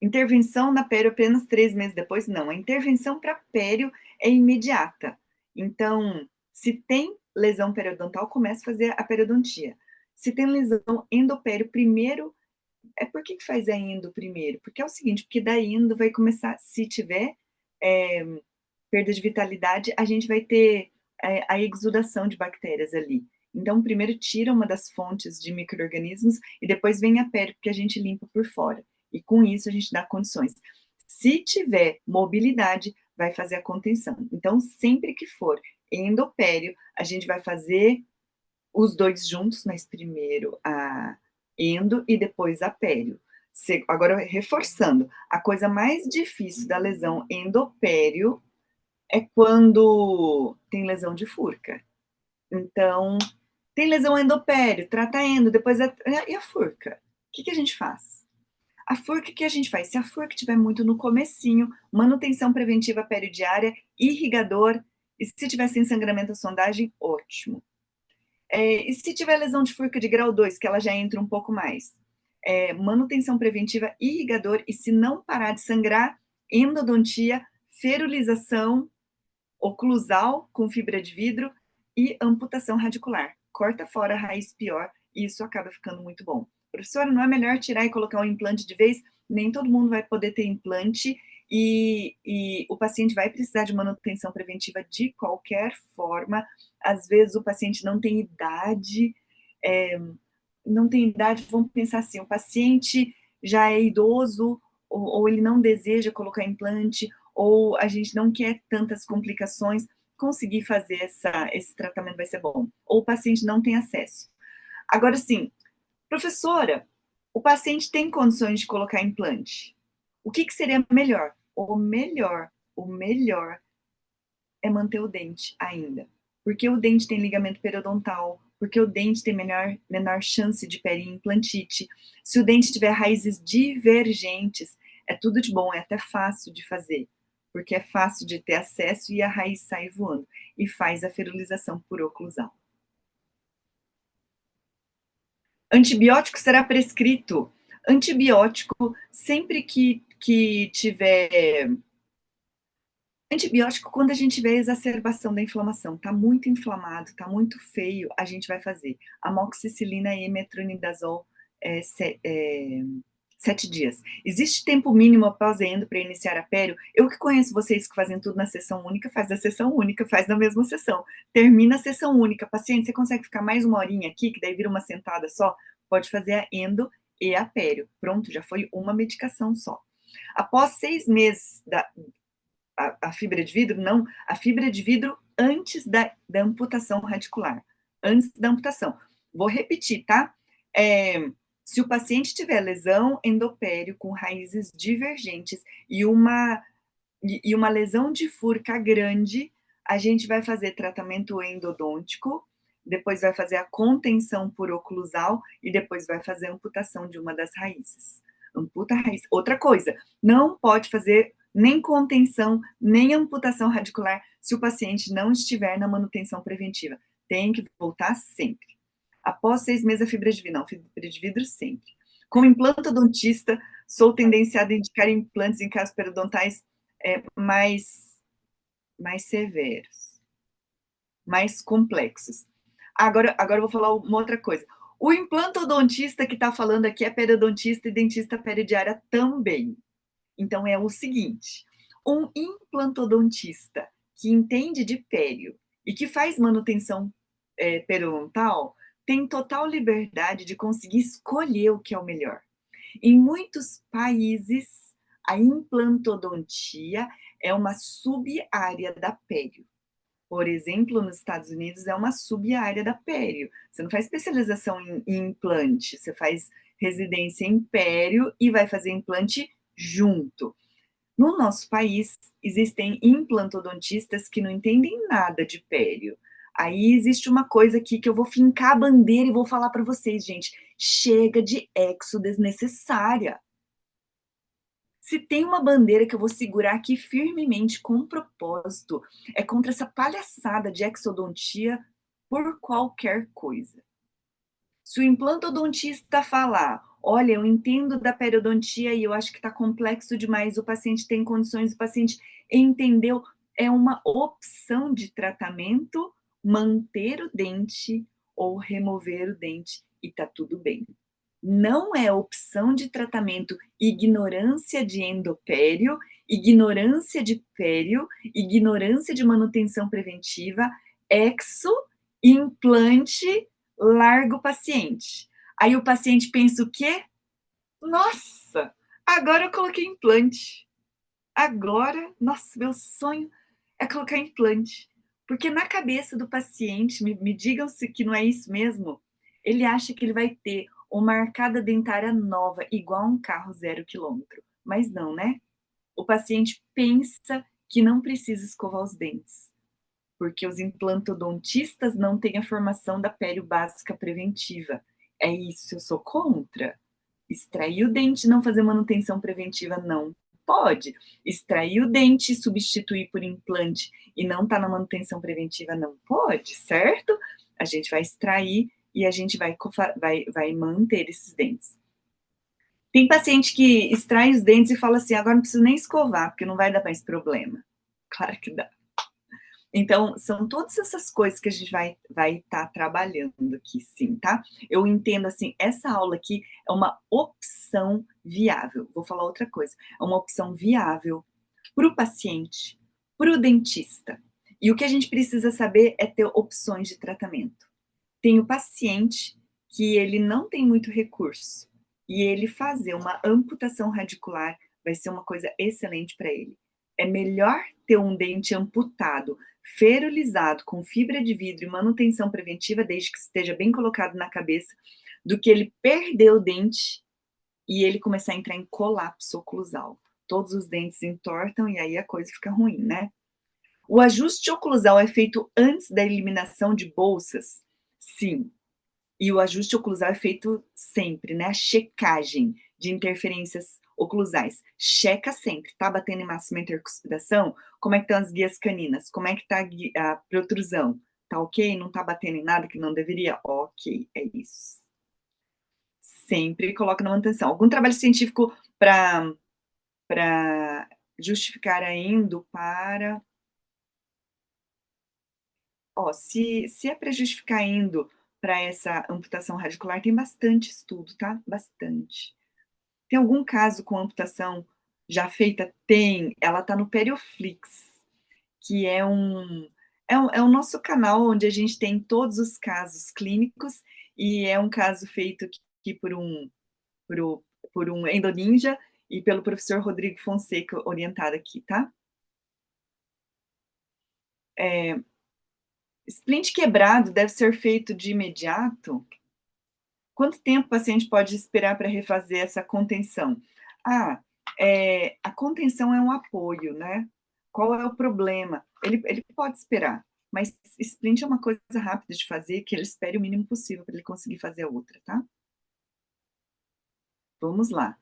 Intervenção na pério apenas 3 meses depois? Não, a intervenção para pério é imediata. Então, se tem lesão periodontal, começa a fazer a periodontia. Se tem lesão endopério primeiro, por que faz a endo primeiro? Porque é o seguinte, porque da endo vai começar, se tiver perda de vitalidade, a gente vai ter a exudação de bactérias ali. Então, primeiro tira uma das fontes de micro-organismos e depois vem a pério, que a gente limpa por fora. E com isso a gente dá condições. Se tiver mobilidade, vai fazer a contenção. Então, sempre que for endopério, a gente vai fazer os dois juntos, mas primeiro a endo e depois a pério. Agora, reforçando, a coisa mais difícil da lesão endopério é quando tem lesão de furca. Então, tem lesão endopério, trata endo, depois e a furca? O que a gente faz? A furca, o que a gente faz? Se a furca estiver muito no comecinho, manutenção preventiva peridiária, irrigador, e se tiver sem sangramento a sondagem, ótimo. E se tiver lesão de furca de grau 2, que ela já entra um pouco mais, manutenção preventiva, irrigador, e se não parar de sangrar, endodontia, ferulização, oclusal com fibra de vidro e amputação radicular. Corta fora a raiz pior e isso acaba ficando muito bom. Professora, não é melhor tirar e colocar um implante de vez? Nem todo mundo vai poder ter implante e o paciente vai precisar de manutenção preventiva de qualquer forma. Às vezes o paciente não tem idade, vamos pensar assim, o paciente já é idoso ou ele não deseja colocar implante, ou a gente não quer tantas complicações, conseguir fazer esse tratamento vai ser bom. Ou o paciente não tem acesso. Agora, sim, professora, o paciente tem condições de colocar implante. O que seria melhor? O melhor é manter o dente ainda. Porque o dente tem ligamento periodontal, porque o dente tem menor chance de periimplantite. Se o dente tiver raízes divergentes, é tudo de bom, é até fácil de fazer, porque é fácil de ter acesso e a raiz sai voando, e faz a ferulização por oclusal. Antibiótico será prescrito. Antibiótico, sempre que tiver antibiótico, quando a gente vê a exacerbação da inflamação, tá muito inflamado, tá muito feio, a gente vai fazer amoxicilina e metronidazol 7 dias. Existe tempo mínimo após a endo para iniciar a pério? Eu que conheço vocês que fazem tudo na sessão única, faz a sessão única, faz na mesma sessão. Termina a sessão única. Paciente, você consegue ficar mais uma horinha aqui, que daí vira uma sentada só? Pode fazer a endo e a pério. Pronto, já foi uma medicação só. Após 6 meses a fibra de vidro? Não, a fibra de vidro antes da amputação radicular. Antes da amputação. Vou repetir, tá? Se o paciente tiver lesão endopério com raízes divergentes e uma lesão de furca grande, a gente vai fazer tratamento endodôntico, depois vai fazer a contenção por oclusal e depois vai fazer a amputação de uma das raízes. Amputa a raiz. Outra coisa, não pode fazer nem contenção, nem amputação radicular se o paciente não estiver na manutenção preventiva. Tem que voltar sempre. Após 6 meses a fibra de vidro, não, fibra de vidro sempre. Como implantodontista, sou tendenciada a indicar implantes em casos periodontais mais severos, mais complexos. Agora eu vou falar uma outra coisa. O implantodontista que está falando aqui é periodontista e dentista peridiária também. Então, é o seguinte, um implantodontista que entende de pério e que faz manutenção periodontal tem total liberdade de conseguir escolher o que é o melhor. Em muitos países, A implantodontia é uma sub-área da pério. Por exemplo, nos Estados Unidos é uma sub-área da pério. Você não faz especialização em implante, você faz residência em pério e vai fazer implante junto. No nosso país, existem implantodontistas que não entendem nada de pério. Aí existe uma coisa aqui que eu vou fincar a bandeira e vou falar para vocês, gente. Chega de exo desnecessária. Se tem uma bandeira que eu vou segurar aqui firmemente, com propósito, é contra essa palhaçada de exodontia por qualquer coisa. Se o implantodontista falar, olha, eu entendo da periodontia e eu acho que está complexo demais, o paciente tem condições, o paciente entendeu, é uma opção de tratamento manter o dente ou remover o dente e tá tudo bem. Não é opção de tratamento ignorância de endopério, ignorância de pério, ignorância de manutenção preventiva, exo, implante, larga o paciente. Aí o paciente pensa o quê? Nossa, agora eu coloquei implante. Agora, nossa, meu sonho é colocar implante. Porque na cabeça do paciente, me digam se que não é isso mesmo, ele acha que ele vai ter uma arcada dentária nova, igual um carro 0 km. Mas não, né? O paciente pensa que não precisa escovar os dentes, porque os implantodontistas não têm a formação da pério básica preventiva. É isso, eu sou contra. Extrair o dente e não fazer manutenção preventiva, não pode. Extrair o dente e substituir por implante e não tá na manutenção preventiva, não pode, certo? A gente vai extrair e a gente vai manter esses dentes. Tem paciente que extrai os dentes e fala assim, agora não preciso nem escovar, porque não vai dar mais problema. Claro que dá. Então, são todas essas coisas que a gente vai estar trabalhando aqui, sim, tá? Eu entendo, assim, essa aula aqui é uma opção viável. Vou falar outra coisa. É uma opção viável para o paciente, para o dentista. E o que a gente precisa saber é ter opções de tratamento. Tem o paciente que ele não tem muito recurso e ele fazer uma amputação radicular vai ser uma coisa excelente para ele. É melhor ter um dente amputado, ferulizado, com fibra de vidro e manutenção preventiva, desde que esteja bem colocado na cabeça, do que ele perder o dente e ele começar a entrar em colapso oclusal. Todos os dentes entortam e aí a coisa fica ruim, né? O ajuste oclusal é feito antes da eliminação de bolsas? Sim. E o ajuste oclusal é feito sempre, né? A checagem de interferências oclusais. Checa sempre. Tá batendo em máxima intercuspidação? Como é que estão as guias caninas? Como é que tá a protrusão? Tá ok? Não tá batendo em nada que não deveria? Ok, é isso. Sempre coloca na manutenção. Algum trabalho científico para justificar a endo para... Ó, se é para justificar endo para essa amputação radicular, tem bastante estudo, tá? Bastante. Tem algum caso com amputação já feita? Tem. Ela tá no Perioflix, que é o nosso canal onde a gente tem todos os casos clínicos e é um caso feito aqui por um endoninja e pelo professor Rodrigo Fonseca, orientado aqui, tá? Splint quebrado deve ser feito de imediato? Quanto tempo o paciente pode esperar para refazer essa contenção? A contenção é um apoio, né? Qual é o problema? Ele pode esperar, mas splint é uma coisa rápida de fazer, que ele espere o mínimo possível para ele conseguir fazer a outra, tá? Vamos lá.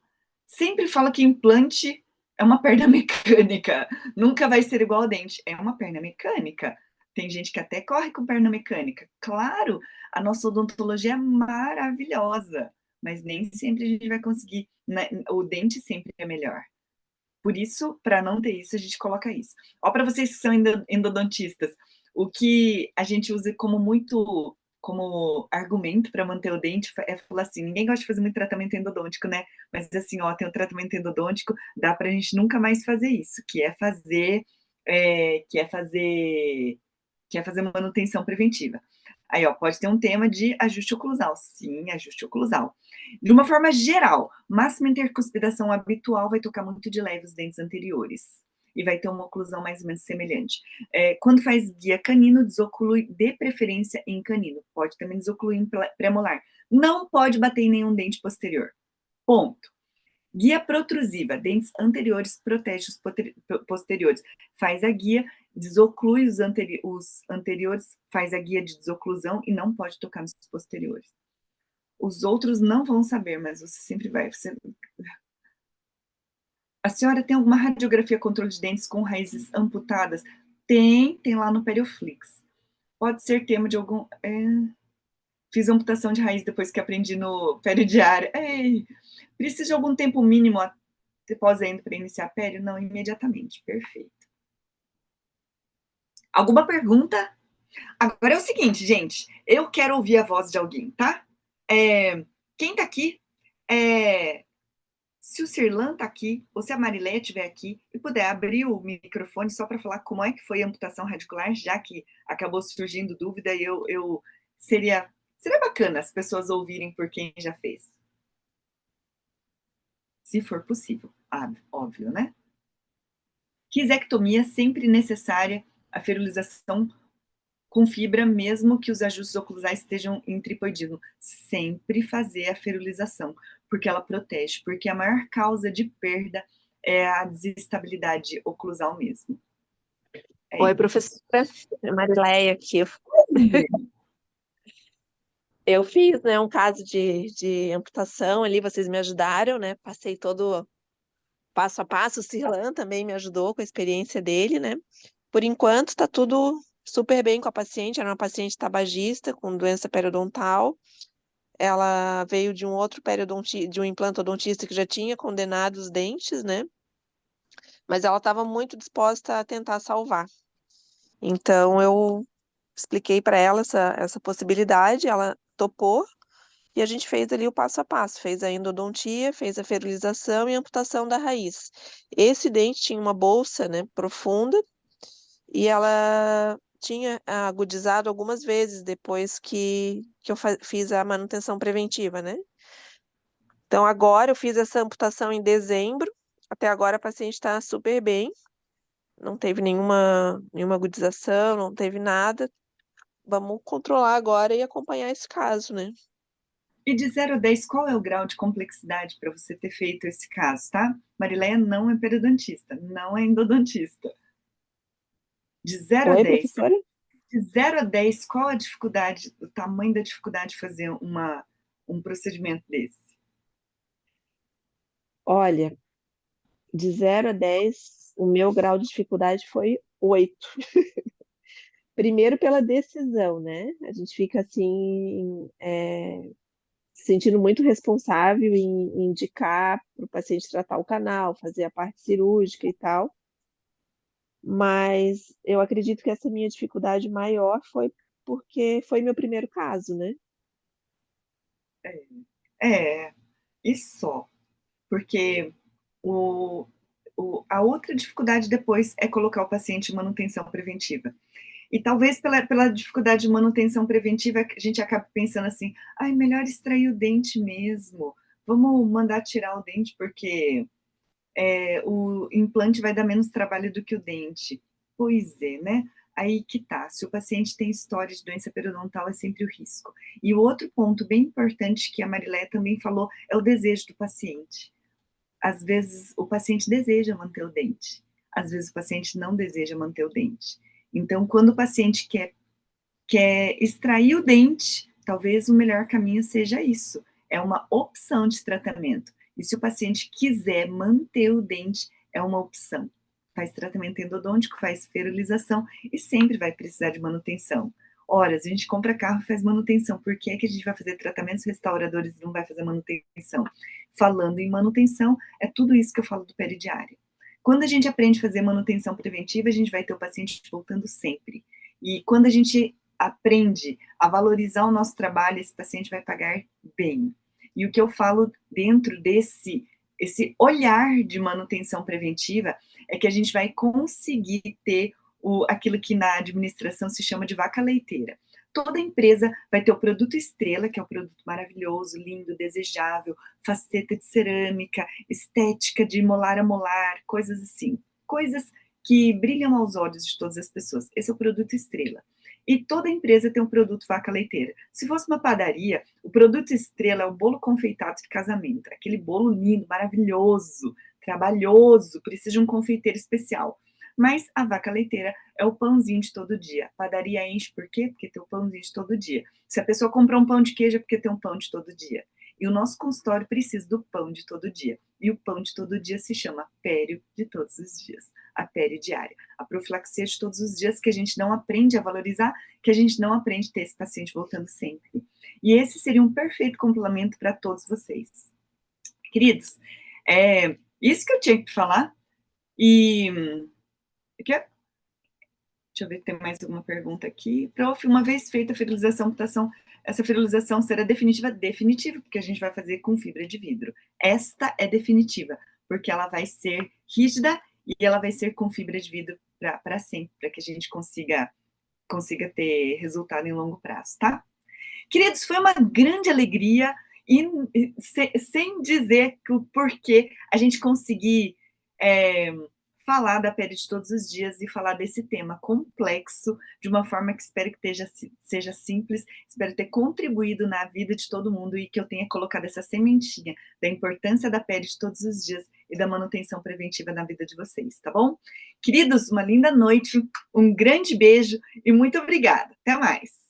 Sempre fala que implante é uma perna mecânica, nunca vai ser igual ao dente. É uma perna mecânica. Tem gente que até corre com perna mecânica. Claro, a nossa odontologia é maravilhosa, mas nem sempre a gente vai conseguir, né? O dente sempre é melhor. Por isso, para não ter isso, a gente coloca isso. Ó, para vocês que são endodontistas, o que a gente usa como argumento para manter o dente é falar assim, ninguém gosta de fazer muito tratamento endodôntico, né? Mas assim, ó, tem o tratamento endodôntico, dá para a gente nunca mais fazer isso, que é fazer manutenção preventiva. Aí, ó, pode ter um tema de ajuste oclusal. Sim, ajuste oclusal. De uma forma geral, máxima intercuspidação habitual vai tocar muito de leve os dentes anteriores. E vai ter uma oclusão mais ou menos semelhante. Quando faz guia canino, desoclui de preferência em canino. Pode também desocluir em premolar. Não pode bater em nenhum dente posterior. Ponto. Guia protrusiva, dentes anteriores, protege os posteriores. Faz a guia, desoclui os anteriores, faz a guia de desoclusão e não pode tocar nos posteriores. Os outros não vão saber, mas você sempre vai. A senhora tem alguma radiografia controle de dentes com raízes amputadas? Tem lá no Perioflix. Pode ser tema de algum... Fiz amputação de raiz depois que aprendi no peridiário. Ei, precisa de algum tempo mínimo após ainda para iniciar pério? Não, imediatamente. Perfeito. Alguma pergunta? Agora é o seguinte, gente. Eu quero ouvir a voz de alguém, tá? Quem tá aqui? Se o Cirlan tá aqui, ou se a Marilé estiver aqui, e puder abrir o microfone só para falar como é que foi a amputação radicular, já que acabou surgindo dúvida, e seria bacana as pessoas ouvirem por quem já fez. Se for possível, óbvio, né? Quisectomia sempre necessária, a ferulização com fibra, mesmo que os ajustes oclusais estejam em tripoidismo. Sempre fazer a ferulização, porque ela protege, porque a maior causa de perda é a desestabilidade oclusal mesmo. Oi, professora Marileia aqui. Eu fiz, né, um caso de amputação ali, vocês me ajudaram, né? Passei todo passo a passo, o Cirlan também me ajudou com a experiência dele, né? Por enquanto, está tudo super bem com a paciente, era uma paciente tabagista com doença periodontal. Ela veio de um outro de um implantodontista que já tinha condenado os dentes, né? Mas ela estava muito disposta a tentar salvar. Então, eu expliquei para ela essa possibilidade, ela topou, e a gente fez ali o passo a passo, fez a endodontia, fez a ferulização e a amputação da raiz. Esse dente tinha uma bolsa, né, profunda, e ela tinha agudizado algumas vezes depois que eu fiz a manutenção preventiva, né? Então, agora eu fiz essa amputação em dezembro, até agora a paciente está super bem, não teve nenhuma agudização, não teve nada. Vamos controlar agora e acompanhar esse caso, né? E de 0 a 10, qual é o grau de complexidade para você ter feito esse caso, tá? Marileia não é periodontista, não é endodontista. De 0 a 10. Professora? De 0 a 10, qual a dificuldade, o tamanho da dificuldade de fazer um procedimento desse? Olha, de 0 a 10, o meu grau de dificuldade foi 8. Primeiro pela decisão, né? A gente fica assim, se sentindo muito responsável em indicar para o paciente tratar o canal, fazer a parte cirúrgica e tal. Mas eu acredito que essa minha dificuldade maior foi porque foi meu primeiro caso, né? E só. Porque a outra dificuldade depois é colocar o paciente em manutenção preventiva. E talvez pela dificuldade de manutenção preventiva, a gente acabe pensando assim, melhor extrair o dente mesmo, vamos mandar tirar o dente, porque o implante vai dar menos trabalho do que o dente. Pois é, né? Aí que tá, se o paciente tem história de doença periodontal, é sempre o risco. E o outro ponto bem importante que a Marilé também falou, é o desejo do paciente. Às vezes, o paciente deseja manter o dente, às vezes o paciente não deseja manter o dente. Então, quando o paciente quer extrair o dente, talvez o melhor caminho seja isso, é uma opção de tratamento. E se o paciente quiser manter o dente, é uma opção. Faz tratamento endodôntico, faz ferulização e sempre vai precisar de manutenção. Ora, se a gente compra carro e faz manutenção, por que é que a gente vai fazer tratamentos restauradores e não vai fazer manutenção? Falando em manutenção, é tudo isso que eu falo do peridiário. Quando a gente aprende a fazer manutenção preventiva, a gente vai ter o paciente voltando sempre. E quando a gente aprende a valorizar o nosso trabalho, esse paciente vai pagar bem. E o que eu falo dentro esse olhar de manutenção preventiva é que a gente vai conseguir ter aquilo que na administração se chama de vaca leiteira. toda empresa vai ter o produto estrela, que é o produto maravilhoso, lindo, desejável, faceta de cerâmica, estética de molar a molar, coisas assim, coisas que brilham aos olhos de todas as pessoas. Esse é o produto estrela. E toda empresa tem um produto vaca leiteira. Se fosse uma padaria, o produto estrela é o bolo confeitado de casamento, aquele bolo lindo, maravilhoso, trabalhoso, precisa de um confeiteiro especial. Mas a vaca leiteira é o pãozinho de todo dia. A padaria enche por quê? Porque tem o pãozinho de todo dia. Se a pessoa comprar um pão de queijo é porque tem um pão de todo dia. E o nosso consultório precisa do pão de todo dia. E o pão de todo dia se chama pério de todos os dias. A pério diária. A profilaxia de todos os dias que a gente não aprende a valorizar, que a gente não aprende a ter esse paciente voltando sempre. E esse seria um perfeito complemento para todos vocês. Queridos, é isso que eu tinha que falar. E deixa eu ver se tem mais alguma pergunta aqui. Prof, uma vez feita a ferilização, amputação, essa ferilização será definitiva? Definitiva, porque a gente vai fazer com fibra de vidro. Esta é definitiva, porque ela vai ser rígida e ela vai ser com fibra de vidro para sempre, para que a gente consiga ter resultado em longo prazo, tá? Queridos, foi uma grande alegria, e sem dizer o porquê a gente conseguir falar da pele de todos os dias e falar desse tema complexo, de uma forma que espero que seja simples, espero ter contribuído na vida de todo mundo e que eu tenha colocado essa sementinha da importância da pele de todos os dias e da manutenção preventiva na vida de vocês, tá bom? Queridos, uma linda noite, um grande beijo e muito obrigada. Até mais!